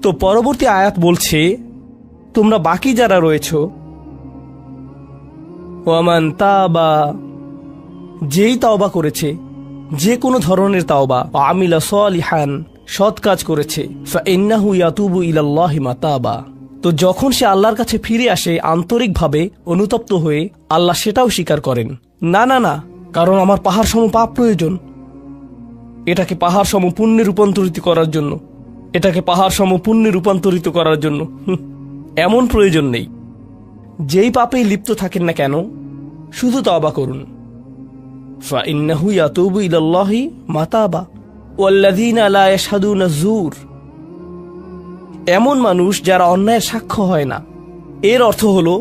তো পরবর্তী আয়াত বলছে, তোমরা বাকি যারা রয়েছ, ওয়ামান তাবা, যেই তাওবা করেছে, যে কোনো ধরনের তাওবা, আমিলা সালিহান, সৎ কাজ করেছে, ফাইন্নাহু ইয়াতুবু ইলাল্লাহি মাতাবা, তো যখন সে আল্লাহর কাছে ফিরে আসে আন্তরিকভাবে অনুতপ্ত হয়ে, আল্লাহ সেটাও স্বীকার করেন। না না না, কারণ আমার পাহাড় সম পাপ প্রয়োজন। এটাকে পাহাড় সম পুণ্যে রূপান্তরিত করার জন্য, এটাকে পাহাড় সম পুণ্যে রূপান্তরিত করার জন্য এমন প্রয়োজন নেই। যেই পাপেই লিপ্ত থাকেন না কেন, শুধু তওবা করুন। ফাইন্নাহু ইয়াতুবু ইলাল্লাহি মাতাবা ওয়াল্লাযীনা লা ইয়াশহাদুনা যুর, এমন মানুষ যারা অন্যায়ের সাক্ষ্য হয় না। এর অর্থ হলো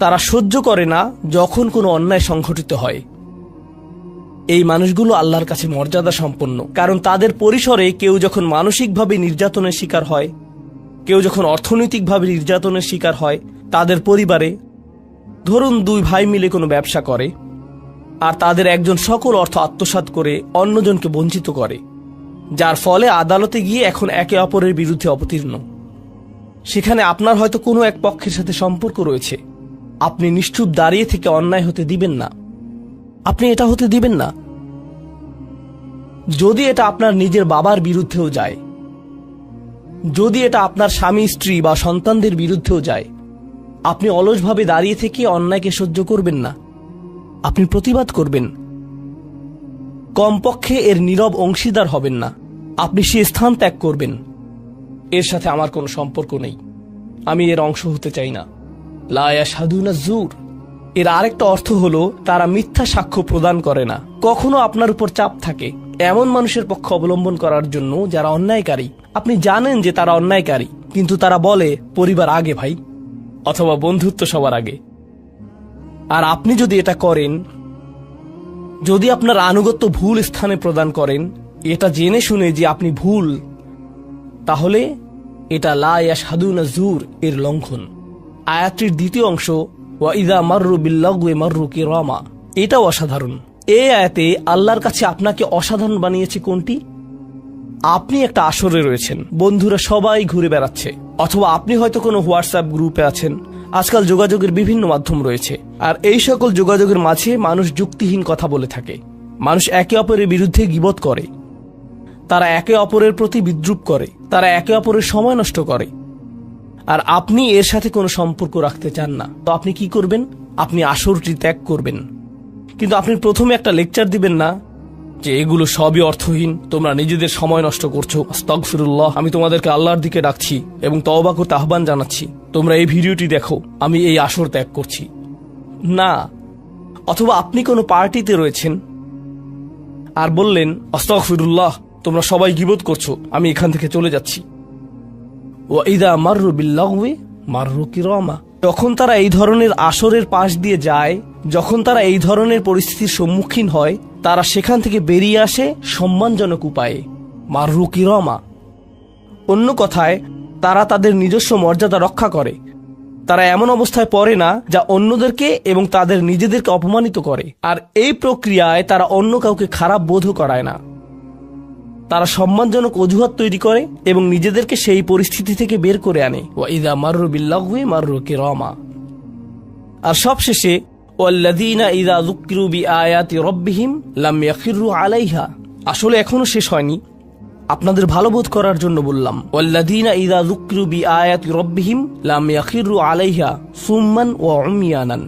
তারা সহ্য করে না যখন কোনো অন্যায় সংঘটিত হয়। এই মানুষগুলো আল্লাহর কাছে মর্যাদা সম্পন্ন, কারণ তাদের পরিসরে কেউ যখন মানসিকভাবে নির্যাতনের শিকার হয়, কেউ যখন অর্থনৈতিকভাবে নির্যাতনের শিকার হয়, তাদের পরিবারে ধরুন 2 ভাই মিলে কোনো ব্যবসা করে, আর তাদের একজন সকল অর্থ আত্মসাৎ করে অন্যজনকে বঞ্চিত করে, যার ফলে আদালতে গিয়ে এখন একে অপরের বিরুদ্ধে অবতীর্ণ। সেখানে আপনার হয়তো কোনো এক পক্ষের সাথে সম্পর্ক রয়েছে। আপনি নিশ্চুপ দাঁড়িয়ে থেকে অন্যায় হতে দিবেন না। আপনি এটা হতে দিবেন না। যদি এটা আপনার নিজের বাবার বিরুদ্ধেও যায়, যদি এটা আপনার স্বামী স্ত্রী বা সন্তানদের বিরুদ্ধেও যায়, আপনি অলসভাবে দাঁড়িয়ে থেকে অন্যায়কে সহ্য করবেন না। আপনি প্রতিবাদ করবেন। কমপক্ষে এর নীরব অংশীদার হবেন না। আপনি সে স্থান ত্যাগ করবেন। এর সাথে আমার কোনো সম্পর্ক নেই, আমি এর অংশ হতে চাই না। লা ইয়াশহাদুনা যুর, এর আরেকটা অর্থ হলো তারা মিথ্যা সাক্ষ্য প্রদান করে না। কখনো আপনার উপর চাপ থাকে এমন মানুষের পক্ষ অবলম্বন করার জন্য যারা অন্যায়কারী। আপনি জানেন যে তারা অন্যায়কারী, কিন্তু তারা বলে পরিবার আগে ভাই, অথবা বন্ধুত্ব সবার আগে। আর আপনি যদি এটা করেন, যদি আপনার আনুগত্য ভুল স্থানে প্রদান করেন, এটা জেনে শুনে যে আপনি ভুল, তাহলে এটা লা ইয়াশহাদুনা যুর এর লঙ্ঘন। আয়াতটির দ্বিতীয় অংশ, ওয়া ইযা মাররু বিল্লাগwi মাররু কিরামা, এটাও অসাধারণ। এই আয়াতে আল্লাহর কাছে আপনাকে অসাধারণ বানিয়েছে কোনটি? আপনি একটা আসরে রয়েছেন, বন্ধুরা সবাই ঘুরে বেড়াচ্ছে, অথবা আপনি হয়তো কোনো হোয়াটসঅ্যাপ গ্রুপে আছেন। আজকাল যোগাযোগের বিভিন্ন মাধ্যম রয়েছে, আর এই সকল যোগাযোগের মাঝে মানুষ যুক্তিহীন কথা বলে থাকে। মানুষ একে অপরের বিরুদ্ধে গীবত করে, তারা একে অপরের প্রতি বিদ্রুপ করে, তারা একে অপরের সময় নষ্ট করে। আর আপনি এর সাথে কোনো সম্পর্ক রাখতে চান না, তো আপনি কি করবেন? আপনি আসরটি ত্যাগ করবেন। কিন্তু আপনি প্রথমে একটা লেকচার দিবেন না যে এগুলো সবই অর্থহীন, তোমরা নিজেদের সময় নষ্ট করছো, আস্তাগফিরুল্লাহ, আমি তোমাদেরকে আল্লাহর দিকে ডাকছি এবং তওবা করতে আহ্বান জানাচ্ছি, তোমরা এই ভিডিওটি দেখো, আমি এই আসর ত্যাগ করছি না। অথবা আপনি কোনো পার্টিতে রয়েছেন আর বললেন, আস্তাগফিরুল্লাহ, তোমরা সবাই গীবত করছো, আমি এখান থেকে চলে যাচ্ছি। ওয়া ইযা মাররু বিল্লাগwi মাররু কিরামা, যখন তারা এই ধরনের আসরের পাশ দিয়ে যায়, যখন তারা এই ধরনের পরিস্থিতির সম্মুখীন হয়, তারা সেখান থেকে বেরিয়ে আসে সম্মানজনক উপায়ে, মাররু কিরামা। অন্য কথায়, তারা তাদের নিজস্ব মর্যাদা রক্ষা করে। তারা এমন অবস্থায় পড়ে না যা অন্যদেরকে এবং তাদের নিজেদেরকে অপমানিত করে। আর এই প্রক্রিয়ায় তারা অন্য কাউকে খারাপ বোধও করায় না। তারা সম্মানজনক অজুহাত তৈরি করে এবং নিজেদেরকে সেই পরিস্থিতি থেকে বের করে আনে। ওয়া ইযা মাররু বিল্লাগwi মাররু কিরামা। আর সবশেষে, ওয়াল্লাযীনা ইযা যুকিরু বিআয়াতি রাব্বিহিম লাম ইয়াখিরু আলাইহা। আসলে এখনো শেষ হয়নি, আপনাদের ভালো বোধ করার জন্য বললাম। ওয়াল্লাযীনা ইযা যুকিরু বিআয়াতি রাব্বিহিম লাম ইয়াখিরু আলাইহা সুম্মান ওয়া উময়ানান।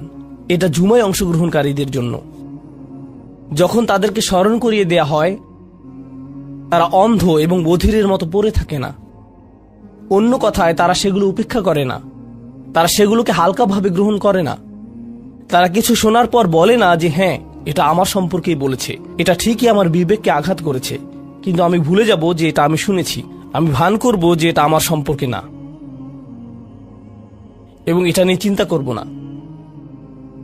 এটা জুমায় অংশগ্রহণকারীদের জন্য। যখন তাদেরকে স্মরণ করিয়ে দেয়া হয়, তারা অন্ধ এবং বধিরের মতো পড়ে থাকে না। অন্য কথায়, তারা সেগুলো উপেক্ষা করে না, তারা সেগুলোকে হালকাভাবে গ্রহণ করে না। তারা কিছু শোনার পর বলে না যে হ্যাঁ, এটা আমার সম্পর্কেই বলেছে, এটা ঠিকই আমার বিবেককে আঘাত করেছে, কিন্তু আমি ভুলে যাব যে এটা আমি শুনেছি। আমি ভান করব যে এটা আমার সম্পর্কে না, এবং এটা নিয়ে চিন্তা করব না।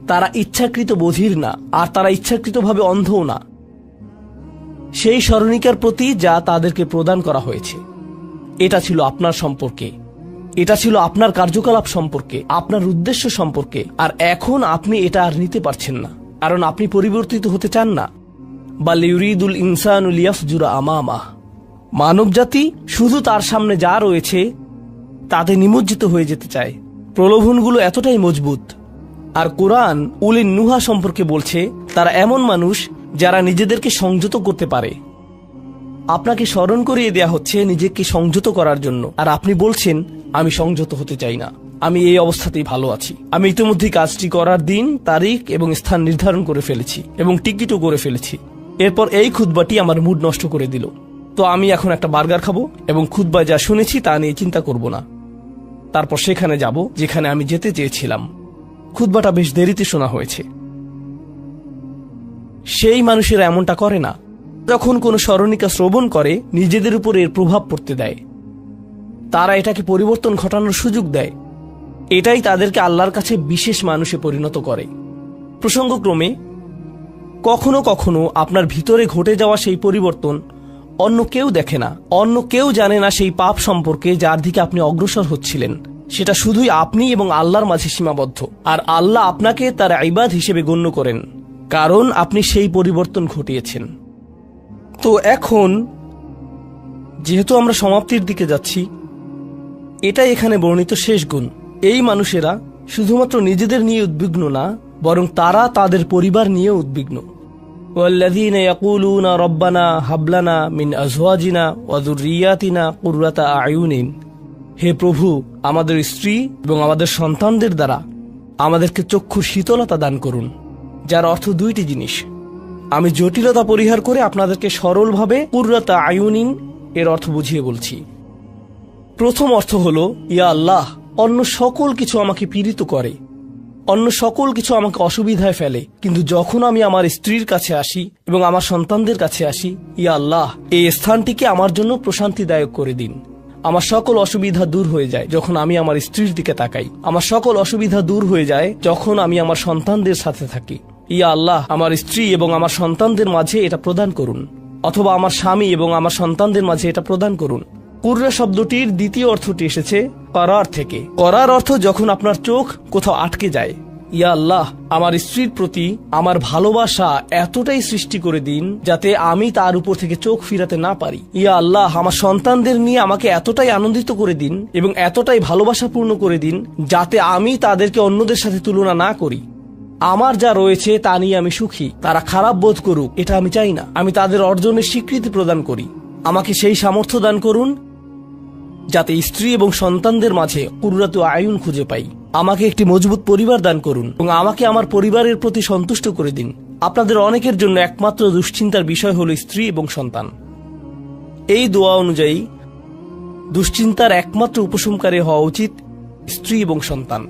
তারা ইচ্ছাকৃত বধির না, আর তারা ইচ্ছাকৃতভাবে অন্ধও না। সেই স্মরণিকার প্রতি যা তাদেরকে প্রদান করা হয়েছে, এটা ছিল আপনার সম্পর্কে, এটা ছিল আপনার কার্যকলাপ সম্পর্কে, আপনার উদ্দেশ্য সম্পর্কে। আর এখন আপনি এটা আর নিতে পারছেন না, কারণ আপনি পরিবর্তিত হতে চান না। বাল ইউরিদুল ইনসানুল ইয়াফজুরা আমামাহ, মানবজাতি শুধু তার সামনে যা রয়েছে তাতে নিমজ্জিত হয়ে যেতে চায়। প্রলোভনগুলো এতটাই মজবুত। আর কোরআন উলিন নুহা সম্পর্কে বলছে, তারা এমন মানুষ যারা নিজেদেরকে সংযত করতে পারে। আপনাকে স্মরণ করিয়ে দেয়া হচ্ছে নিজেকে সংযত করার জন্য, আর আপনি বলছেন আমি সংযত হতে চাই না, আমি এই অবস্থাতেই ভালো আছি। আমি ইতিমধ্যে কাজটি করার দিন, তারিখ এবং স্থান নির্ধারণ করে ফেলেছি এবং টিকিটও করে ফেলেছি। এরপর এই খুতবাটি আমার মুড নষ্ট করে দিল। তো আমি এখন একটা বার্গার খাবো এবং খুতবায় যা শুনেছি তা নিয়ে চিন্তা করব না। তারপর সেখানে যাব যেখানে আমি যেতে চেয়েছিলাম। খুতবাটা বেশ দেরিতে শোনা হয়েছে। সেই মানুষেরা এমনটা করে না। যখন কোনো স্মরণিকা শ্রবণ করে, নিজেদের উপর এর প্রভাব পড়তে দেয়। তারা এটাকে পরিবর্তন ঘটানোর সুযোগ দেয়। এটাই তাদেরকে আল্লাহর কাছে বিশেষ মানুষে পরিণত করে। প্রসঙ্গক্রমে কখনো কখনো আপনার ভিতরে ঘটে যাওয়া সেই পরিবর্তন অন্য কেউ দেখে না, অন্য কেউ জানে না সেই পাপ সম্পর্কে যার দিকে আপনি অগ্রসর হচ্ছিলেন। সেটা শুধুই আপনি এবং আল্লাহর মাঝে সীমাবদ্ধ। আর আল্লাহ আপনাকে তার ইবাদ হিসেবে গণ্য করেন, কারণ আপনি সেই পরিবর্তন ঘটিয়েছেন। তো এখন যেহেতু আমরা সমাপ্তির দিকে যাচ্ছি, এটাই এখানে বর্ণিত শেষ গুণ। এই মানুষেরা শুধুমাত্র নিজেদের নিয়ে উদ্বিগ্ন না, বরং তারা তাদের পরিবার নিয়ে উদ্বিগ্ন। ওয়াল্লাযীনা ইয়াকুলুনা রব্বানা হাবলানা মিন আজওয়াজিনা ওয়া যুররিয়াতিনা কুররাতা আয়ুনিন, হে প্রভু, আমাদের স্ত্রী এবং আমাদের সন্তানদের দ্বারা আমাদেরকে চক্ষুর শীতলতা দান করুন। যার অর্থ দুইটি জিনিস। আমি জটিলতা পরিহার করে আপনাদেরকে সরলভাবে কুররাতা আয়ুনিন এর অর্থ বুঝিয়ে বলছি। প্রথম অর্থ হলো, ইয়া আল্লাহ, অন্য সকল কিছু আমাকে পীড়িত করে, অন্য সকল কিছু আমাকে অসুবিধায় ফেলে, কিন্তু যখন আমি আমার স্ত্রীর কাছে আসি এবং আমার সন্তানদের কাছে আসি, ইয়া আল্লাহ, এই স্থানটিকে আমার জন্য প্রশান্তিদায়ক করে দিন। আমার সকল অসুবিধা দূর হয়ে যায় যখন আমি আমার স্ত্রীর দিকে তাকাই। আমার সকল অসুবিধা দূর হয়ে যায় যখন আমি আমার সন্তানদের সাথে থাকি। ইয়া আল্লাহ, আমার স্ত্রী এবং আমার সন্তানদের মাঝে এটা প্রদান করুন, অথবা আমার স্বামী এবং আমার সন্তানদের মাঝে এটা প্রদান করুন। কুররা শব্দটির দ্বিতীয় অর্থটি এসেছে করার থেকে। করার অর্থ যখন আপনার চোখ কোথাও আটকে যায়। ইয়া আল্লাহ, আমার স্ত্রীর প্রতি আমার ভালোবাসা এতটাই সৃষ্টি করে দিন যাতে আমি তার উপর থেকে চোখ ফিরাতে না পারি। ইয়া আল্লাহ, আমার সন্তানদের নিয়ে আমাকে এতটাই আনন্দিত করে দিন এবং এতটাই ভালোবাসাপূর্ণ করে দিন যাতে আমি তাদেরকে অন্যদের সাথে তুলনা না করি। আমার যা রয়েছে তা নিয়ে আমি সুখী। তারা খারাপ বোধ করুক, এটা আমি চাই না। আমি তাদের অর্জনের স্বীকৃতি প্রদান করি। আমাকে সেই সামর্থ্য দান করুন যাতে স্ত্রী এবং সন্তানদের মাঝে কুররাতু আয়ুন খুঁজে পাই। আমাকে একটি মজবুত পরিবার দান করুন এবং আমাকে আমার পরিবারের প্রতি সন্তুষ্ট করে দিন। আপনাদের অনেকের জন্য একমাত্র দুশ্চিন্তার বিষয় হলো স্ত্রী এবং সন্তান। এই দোয়া অনুযায়ী দুশ্চিন্তার একমাত্র উপশমকারী হওয়া উচিত স্ত্রী এবং সন্তান।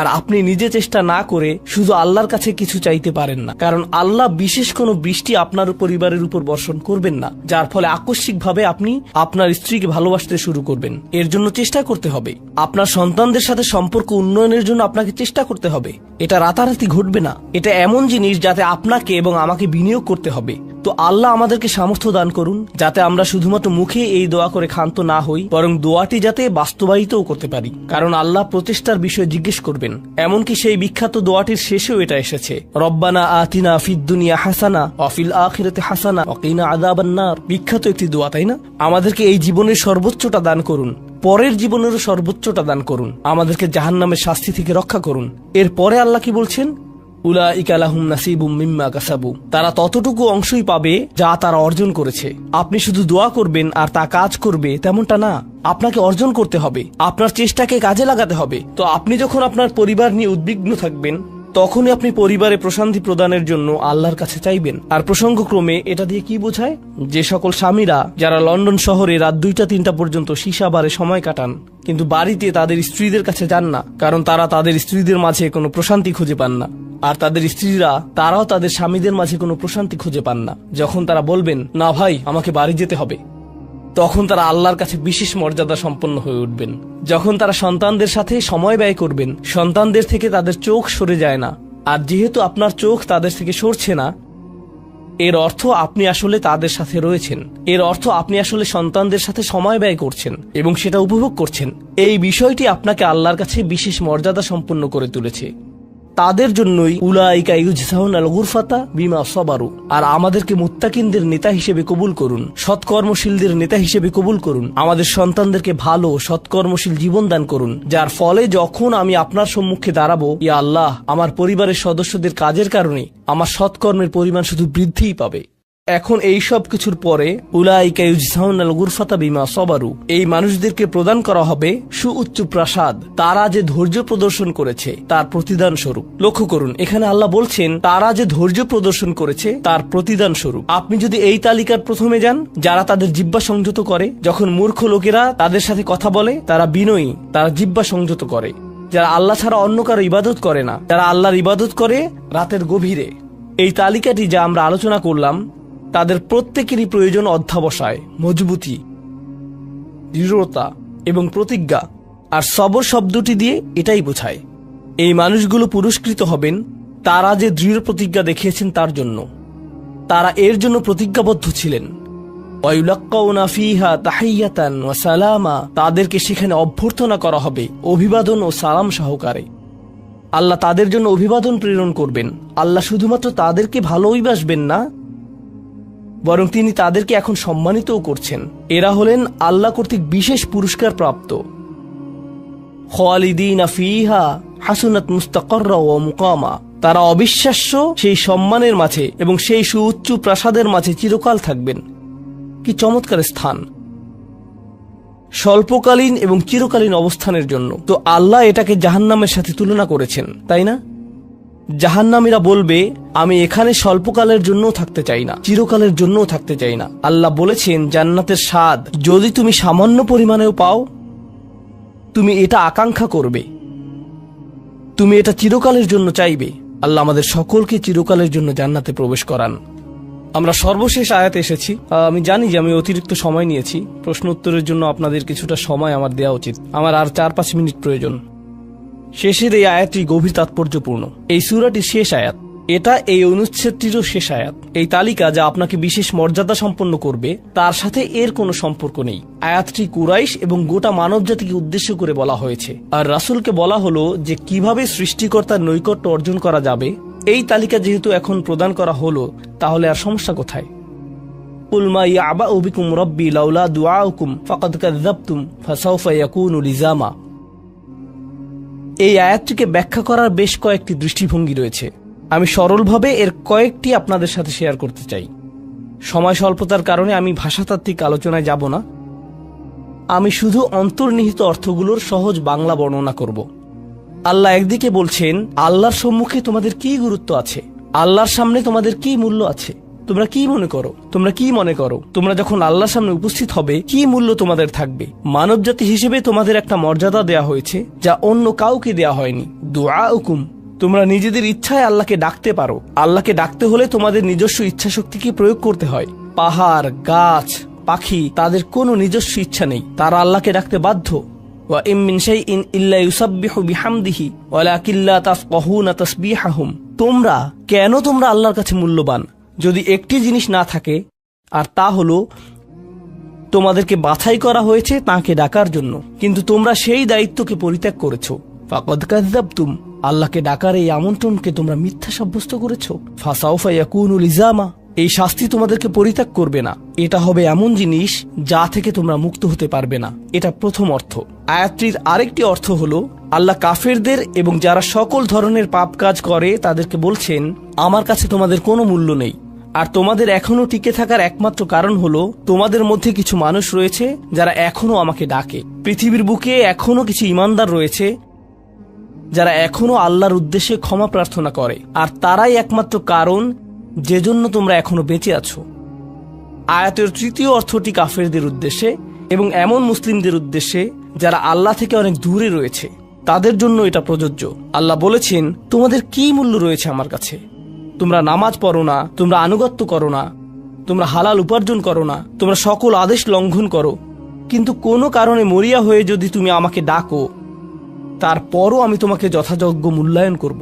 আর আপনি নিজে চেষ্টা না করে শুধু আল্লাহর কাছে কিছু চাইতে পারেন না, কারণ আল্লাহ বিশেষ কোনো বৃষ্টি আপনার পরিবারের উপর বর্ষণ করবেন না, যার ফলে আকস্মিকভাবে আপনি আপনার স্ত্রীকে ভালোবাসতে শুরু করবেন। এর জন্য চেষ্টা করতে হবে। আপনার সন্তানদের সাথে সম্পর্ক উন্নয়নের জন্য আপনাকে চেষ্টা করতে হবে। এটা রাতারাতি ঘটবে না। এটা এমন জিনিস যাতে আপনাকে এবং আমাকে বিনিয়োগ করতে হবে। তো আল্লাহ আমাদেরকে সামর্থ্য দান করুন যাতে আমরা শুধুমাত্র মুখে এই দোয়া করে ক্ষান্ত না হই, বরং দোয়াটি যাতে বাস্তবায়িতও করতে পারি, কারণ আল্লাহ প্রচেষ্টার বিষয়ে জিজ্ঞেস করবেন। এমনকি সেই বিখ্যাত দোয়াটির শেষেও এটা এসেছে, রব্বানা আতিনা ফিদ দুনিয়া হাসানা ওয়া ফিল আখিরাতি হাসানা ওয়া কিনা আযাবান নার। বিখ্যাত একটি দোয়া, তাই না? আমাদেরকে এই জীবনের সর্বোচ্চটা দান করুন, পরের জীবনেরও সর্বোচ্চটা দান করুন, আমাদেরকে জাহান্নামের শাস্তি থেকে রক্ষা করুন। এরপরে আল্লাহ কি বলছেন? উলাইকা লাহুম নাসিবুম মিম্মা কাসাবু। তারা ততটুকু অংশই পাবে যা তারা অর্জন করেছে। আপনি শুধু দোয়া করবেন আর তা কাজ করবে তেমনটা না। আপনাকে অর্জন করতে হবে, আপনার চেষ্টাকে কাজে লাগাতে হবে। তো আপনি যখন আপনার পরিবার নিয়ে উদ্বিগ্ন থাকবেন, তখনই আপনি পরিবারে প্রশান্তি প্রদানের জন্য আল্লাহর কাছে চাইবেন। আর প্রসঙ্গক্রমে এটা দিয়ে কি বোঝায়? যে সকল স্বামীরা যারা লন্ডন শহরে রাত 2টা-3টা পর্যন্ত সীসা বারে সময় কাটান, কিন্তু বাড়িতে তাদের স্ত্রীদের কাছে যান না, কারণ তারা তাদের স্ত্রীদের মাঝে কোনো প্রশান্তি খুঁজে পান না। আর তাদের স্ত্রীরা তারাও তাদের স্বামীদের মাঝে কোনো প্রশান্তি খুঁজে পান না। যখন তারা বলবেন, না ভাই, আমাকে বাড়ি যেতে হবে, তখন তারা আল্লাহর কাছে বিশেষ মর্যাদা সম্পন্ন হয়ে উঠবেন। যখন তারা সন্তানদের সাথে সময় ব্যয় করবেন, সন্তানদের থেকে তাদের চোখ সরে যায় না। আর যেহেতু আপনার চোখ তাদের থেকে সরছে না, এর অর্থ আপনি আসলে তাদের সাথে রয়েছেন। এর অর্থ আপনি আসলে সন্তানদের সাথে সময় ব্যয় করছেন এবং সেটা উপভোগ করছেন। এই বিষয়টি আপনাকে আল্লাহর কাছে বিশেষ মর্যাদা সম্পন্ন করে তুলেছে। তাদের জন্যই উলাইকা ইউজজাউনাল গুরফাতা বিমা সাবারু। আর আমাদেরকে মুত্তাকিনদের নেতা হিসেবে কবুল করুন, সৎকর্মশীলদের নেতা হিসেবে কবুল করুন। আমাদের সন্তানদেরকে ভালো সৎকর্মশীল জীবন দান করুন, যার ফলে যখন আমি আপনার সম্মুখে দাঁড়াবো, ইয়া আল্লাহ, আমার পরিবারের সদস্যদের কাজের কারণে আমার সৎকর্মের পরিমাণ শুধু বৃদ্ধিই পাবে। এখন এই সব কিছুর পরে উলাইকা ইউজজাউনাল গুরফাতা বিমা সাবারু, এই মানুষদেরকে প্রদান করা হবে সুউচ্চ প্রাসাদ, তারা যে ধৈর্য প্রদর্শন করেছে তার প্রতিদান স্বরূপ। লক্ষ্য করুন, এখানে আল্লাহ বলছেন তারা যে ধৈর্য প্রদর্শন করেছে তার প্রতিদান স্বরূপ। আপনি যদি এই তালিকার প্রথমে যান, যারা তাদের জিহ্বা সংযত করে, যখন মূর্খ লোকেরা তাদের সাথে কথা বলে তারা বিনয়ী, তারা জিহ্বা সংযত করে, যারা আল্লাহ ছাড়া অন্য কারো ইবাদত করে না, যারা আল্লাহর ইবাদত করে রাতের গভীরে, এই তালিকাটি যা আমরা আলোচনা করলাম, তাদের প্রত্যেকেরই প্রয়োজন অধ্যাবসায়, মজবুতি, দৃঢ়তা এবং প্রতিজ্ঞা। আর সবর শব্দটি দিয়ে এটাই বোঝায়। এই মানুষগুলো পুরস্কৃত হবেন তারা যে দৃঢ় প্রতিজ্ঞা দেখিয়েছেন তার জন্য। তারা এর জন্য প্রতিজ্ঞাবদ্ধ ছিলেন। ওয়ায়ুলাক্কাউনা ফিহা তাহিয়াতান ওয়া সালামা, তাদেরকে সেখানে অভ্যর্থনা করা হবে অভিবাদন ও সালাম সহকারে। আল্লাহ তাদের জন্য অভিবাদন প্রেরণ করবেন। আল্লাহ শুধুমাত্র তাদেরকে ভালোবাসবেন না, বরং তিনি তাদেরকে এখন সম্মানিতও করছেন। এরা হলেন আল্লাহ কর্তৃক বিশেষ পুরস্কার প্রাপ্ত। খালিদিনা ফিহা হাসুনাত মুস্তাকাররা ওয়া মুকামা, তারা অবিশ্বাস্য সেই সম্মানের মাঝে এবং সেই সুউচ্চ প্রাসাদের মাঝে চিরকাল থাকবেন। কি চমৎকার স্থান, স্বল্পকালীন এবং চিরকালীন অবস্থানের জন্য। তো আল্লাহ এটাকে জাহান্নামের সাথে তুলনা করেছেন, তাই না? জাহান্নামীরা বলবে, আমি এখানে স্বল্পকালের জন্যও থাকতে চাই না, চিরকালের জন্যও থাকতে চাই না। আল্লাহ বলেছেন, জান্নাতের স্বাদ যদি তুমি সামান্য পরিমাণেও পাও, তুমি এটা আকাঙ্ক্ষা করবে, তুমি এটা চিরকালের জন্য চাইবে। আল্লাহ আমাদের সকলকে চিরকালের জন্য জান্নাতে প্রবেশ করান। আমরা সর্বশেষ আয়াতে এসেছি। আমি জানি যে আমি অতিরিক্ত সময় নিয়েছি, প্রশ্ন উত্তরের জন্য আপনাদের কিছুটা সময় আমার দেওয়া উচিত। আমার আর 4-5 মিনিট প্রয়োজন। শেষের এই আয়াতটি গভীর তাৎপর্যপূর্ণ। এই সূরাটির শেষ আয়াত, এটা এই অনুচ্ছেদটিরও শেষ আয়াত। এই তালিকা যা আপনাকে বিশেষ মর্যাদা সম্পন্ন করবে তার সাথে এর কোনো সম্পর্ক নেই। আয়াতটি কুরাইশ এবং গোটা মানবজাতিকে উদ্দেশ্য করে বলা হয়েছে। আর রাসূলকে বলা হলো যে কিভাবে সৃষ্টিকর্তার নৈকট্য অর্জন করা যাবে। এই তালিকা যেহেতু এখন প্রদান করা হলো, তাহলে আর সমস্যা কোথায়? কুল মা ইয়াবাউ বিকুম রাব্বি লাউলা দুআউকুম ফাকাদ কাযযাবতুম ফাসাউফা ইয়াকুনু লিজামা। এই আয়াতটিকে ব্যাখ্যা করার বেশ কয়েকটি দৃষ্টিভঙ্গি রয়েছে। আমি সরলভাবে এর কয়েকটি আপনাদের সাথে শেয়ার করতে চাই। সময় স্বল্পতার কারণে আমি ভাষাতাত্ত্বিক আলোচনায় যাব না। আমি শুধু অন্তর্নিহিত অর্থগুলোর সহজ বাংলা বর্ণনা করব। আল্লাহ একদিকে বলছেন, আল্লাহর সম্মুখে তোমাদের কি গুরুত্ব আছে, আল্লাহর সামনে তোমাদের কি মূল্য আছে, তোমরা কি মনে করো, তোমরা যখন আল্লাহর সামনে উপস্থিত হবে কি মূল্য তোমাদের থাকবে। মানবজাতি হিসেবে তোমাদের একটা মর্যাদা দেয়া হয়েছে যা অন্য কাউকে দেয়া হয়নি। দুআউকুম, তোমরা নিজেদের ইচ্ছায় আল্লাহকে ডাকতে পারো। আল্লাহকে ডাকতে হলে তোমাদের নিজস্ব ইচ্ছা শক্তিকে প্রয়োগ করতে হয়। পাহাড়, গাছ, পাখি, তাদের কোনো নিজস্ব ইচ্ছা নেই, তারা আল্লাহকে ডাকতে বাধ্য। ওয়া ইম মিন শাইইন ইল্লা ইউসাব্বিহু বিহামদিহি ওয়ালাকিন লা তাফকাহুনা তাসবিহাহুম। তোমরা আল্লাহর কাছে মূল্যবান যদি একটি জিনিস না থাকে, আর তা হলো তোমাদেরকে বাছাই করা হয়েছে তাকে ডাকার জন্য, কিন্তু তোমরা সেই দায়িত্বকে পরিত্যাগ করেছো। ফাকাদ কাযযাবতুম, আল্লাহকে ডাকার এই আমন্ত্রণকে তোমরা মিথ্যা সাব্যস্ত করেছো। ফাসাউফা ইয়াকুনু লিজামা, এই শাস্তি তোমাদেরকে পরিত্যাগ করবে না। এটা হবে এমন জিনিস যা থেকে তোমরা মুক্ত হতে পারবে না। এটা প্রথম অর্থ। আয়াতটির আরেকটি অর্থ হলো, আল্লাহ কাফেরদের এবং যারা সকল ধরনের পাপ কাজ করে তাদেরকে বলছেন, আমার কাছে তোমাদের কোনো মূল্য নেই। আর তোমাদের এখনো টিকে থাকার একমাত্র কারণ হলো তোমাদের মধ্যে কিছু মানুষ রয়েছে যারা এখনো আমাকে ডাকে। পৃথিবীর বুকে এখনো কিছু ইমানদার রয়েছে যারা এখনো আল্লাহর উদ্দেশ্যে ক্ষমা প্রার্থনা করে, আর তারাই একমাত্র কারণ যে জন্য তোমরা এখনো বেঁচে আছো। আয়াতের তৃতীয় অর্থটি কাফেরদের উদ্দেশ্যে এবং এমন মুসলিমদের উদ্দেশ্যে যারা আল্লাহ থেকে অনেক দূরে রয়েছে, তাদের জন্য এটা প্রযোজ্য। আল্লাহ বলেছেন, তোমাদের কি মূল্য রয়েছে আমার কাছে? তোমরা নামাজ পড়ো না, তোমরা আনুগত্য করো না, তোমরা হালাল উপার্জন করো না, তোমরা সকল আদেশ লঙ্ঘন করো, কিন্তু কোনো কারণে মরিয়া হয়ে যদি তুমি আমাকে ডাকো, তারপরও আমি তোমাকে যথাযোগ্য মূল্যায়ন করব।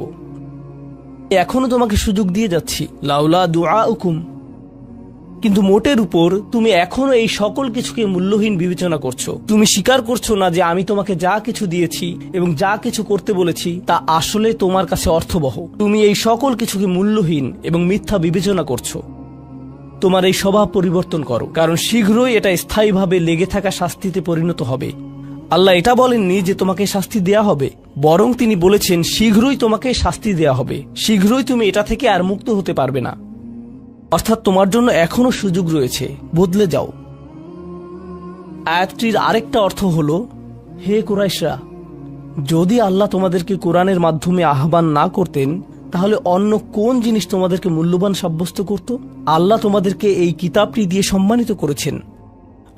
এখনো তোমাকে সুযোগ দিয়ে যাচ্ছি, লাউলা দুআউকুম, কিন্তু মোটের উপর তুমি এখনো এই সকল কিছুকে মূল্যহীন বিবেচনা করছো। তুমি স্বীকার করছো না যে আমি তোমাকে যা কিছু দিয়েছি এবং যা কিছু করতে বলেছি তা আসলে তোমার কাছে অর্থবহ। তুমি এই সকল কিছুকে মূল্যহীন এবং মিথ্যা বিবেচনা করছো। তোমার এই স্বভাব পরিবর্তন করো, কারণ শীঘ্রই এটা স্থায়ীভাবে লেগে থাকা শাস্তিতে পরিণত হবে। আল্লাহ এটা বলেননি যে তোমাকে শাস্তি দেয়া হবে, বরং তিনি বলেছেন শীঘ্রই তোমাকে শাস্তি দেয়া হবে, শীঘ্রই তুমি এটা থেকে আর মুক্ত হতে পারবে না। অর্থাৎ তোমার জন্য এখনো সুযোগ রয়েছে, বদলে যাও। আয়াতটির আরেকটা অর্থ হলো, হে কুরাইশরা, যদি আল্লাহ তোমাদেরকে কোরআনের মাধ্যমে আহ্বান না করতেন তাহলে অন্য কোন জিনিস তোমাদেরকে মূল্যবান সাব্যস্ত করত? আল্লাহ তোমাদেরকে এই কিতাবটি দিয়ে সম্মানিত করেছেন,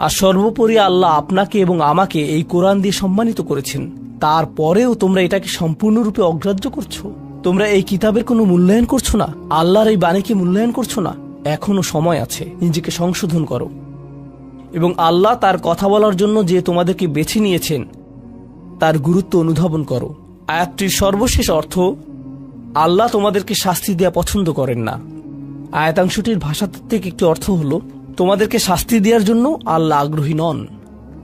আর সর্বোপরি আল্লাহ আপনাকে এবং আমাকে এই কোরআন দিয়ে সম্মানিত করেছেন। তারপরেও তোমরা এটাকে সম্পূর্ণরূপে অগ্রাহ্য করছো। তোমরা এই কিতাবের কোনো মূল্যায়ন করছো না, আল্লাহর এই বাণীকে মূল্যায়ন করছো না। এখনো সময় আছে, নিজেকে সংশোধন করো এবং আল্লাহ তার কথা বলার জন্য যে তোমাদেরকে বেছে নিয়েছেন তার গুরুত্ব অনুধাবন করো। আয়াতটির সর্বশেষ অর্থ, আল্লাহ তোমাদেরকে শাস্তি দেয়া পছন্দ করেন না। আয়াতাংশটির ভাষাতাত্ত্বিক একটি অর্থ হলো, তোমাদেরকে শাস্তি দেওয়ার জন্য আল্লাহ আগ্রহী নন।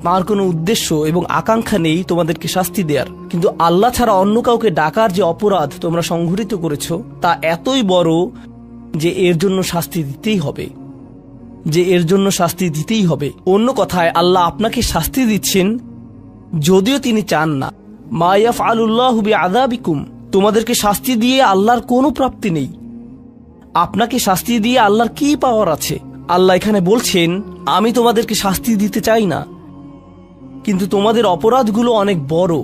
তার কোনো উদ্দেশ্য এবং আকাঙ্ক্ষা নেই তোমাদেরকে শাস্তি দেওয়ার, কিন্তু আল্লাহ ছাড়া অন্য কাউকে ডাকার যে অপরাধ তোমরা সংঘটিত করেছো তা এতই বড় যে এর জন্য শাস্তি দিতেই হবে। অন্য কথায় আল্লাহ আপনাকে শাস্তি দিচ্ছেন যদিও তিনি চান না। মা ইয়াফআলুল্লাহু বিআযাবিকুম, তোমাদেরকে শাস্তি দিয়ে আল্লাহর কোনো প্রাপ্তি নেই। আপনাকে শাস্তি দিয়ে আল্লাহর কি পাওয়ার আছে? আল্লাহ এখানে বলছেন, আমি তোমাদেরকে শাস্তি দিতে চাই না, কিন্তু তোমাদের অপরাধগুলো অনেক বড়,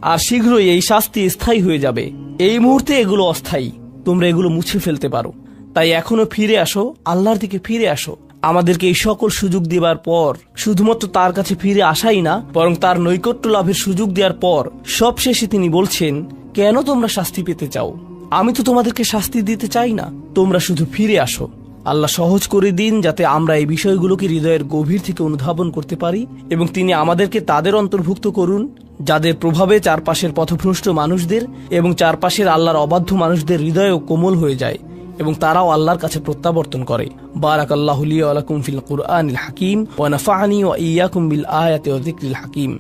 আর শীঘ্রই এই শাস্তি স্থায়ী হয়ে যাবে। এই মুহূর্তে এগুলো অস্থায়ী, তোমরা এগুলো মুছে ফেলতে পারো। তাই এখনো ফিরে আসো, আল্লাহর দিকে ফিরে আসো। আমাদেরকে এই সকল সুযোগ দেবার পর শুধুমাত্র তার কাছে ফিরে আসাই না, বরং তার নৈকট্য লাভের সুযোগ দেওয়ার পর সবশেষে তিনি বলছেন, কেন তোমরা শাস্তি পেতে চাও? আমি তো তোমাদেরকে শাস্তি দিতে চাই না, তোমরা শুধু ফিরে আসো। আল্লাহ সহজ করে দিন যাতে আমরা এই বিষয়গুলোকে হৃদয়ের গভীর থেকে অনুধাবন করতে পারি, এবং তিনি আমাদেরকে তাদের অন্তর্ভুক্ত করুন যাদের প্রভাবে চারপাশের পথভ্রষ্ট মানুষদের এবং চারপাশের আল্লাহর অবাধ্য মানুষদের হৃদয়ও কোমল হয়ে যায় এবং তারাও আল্লাহর কাছে প্রত্যাবর্তন করে। বারাকাল্লাহু লি ওয়া লাকুম ফিল কুরআনিল হাকিম ওয়া নাফা'নি ওয়া ইয়্যাকুম বিল আয়াতি ওয়া যিকরিল হাকিম।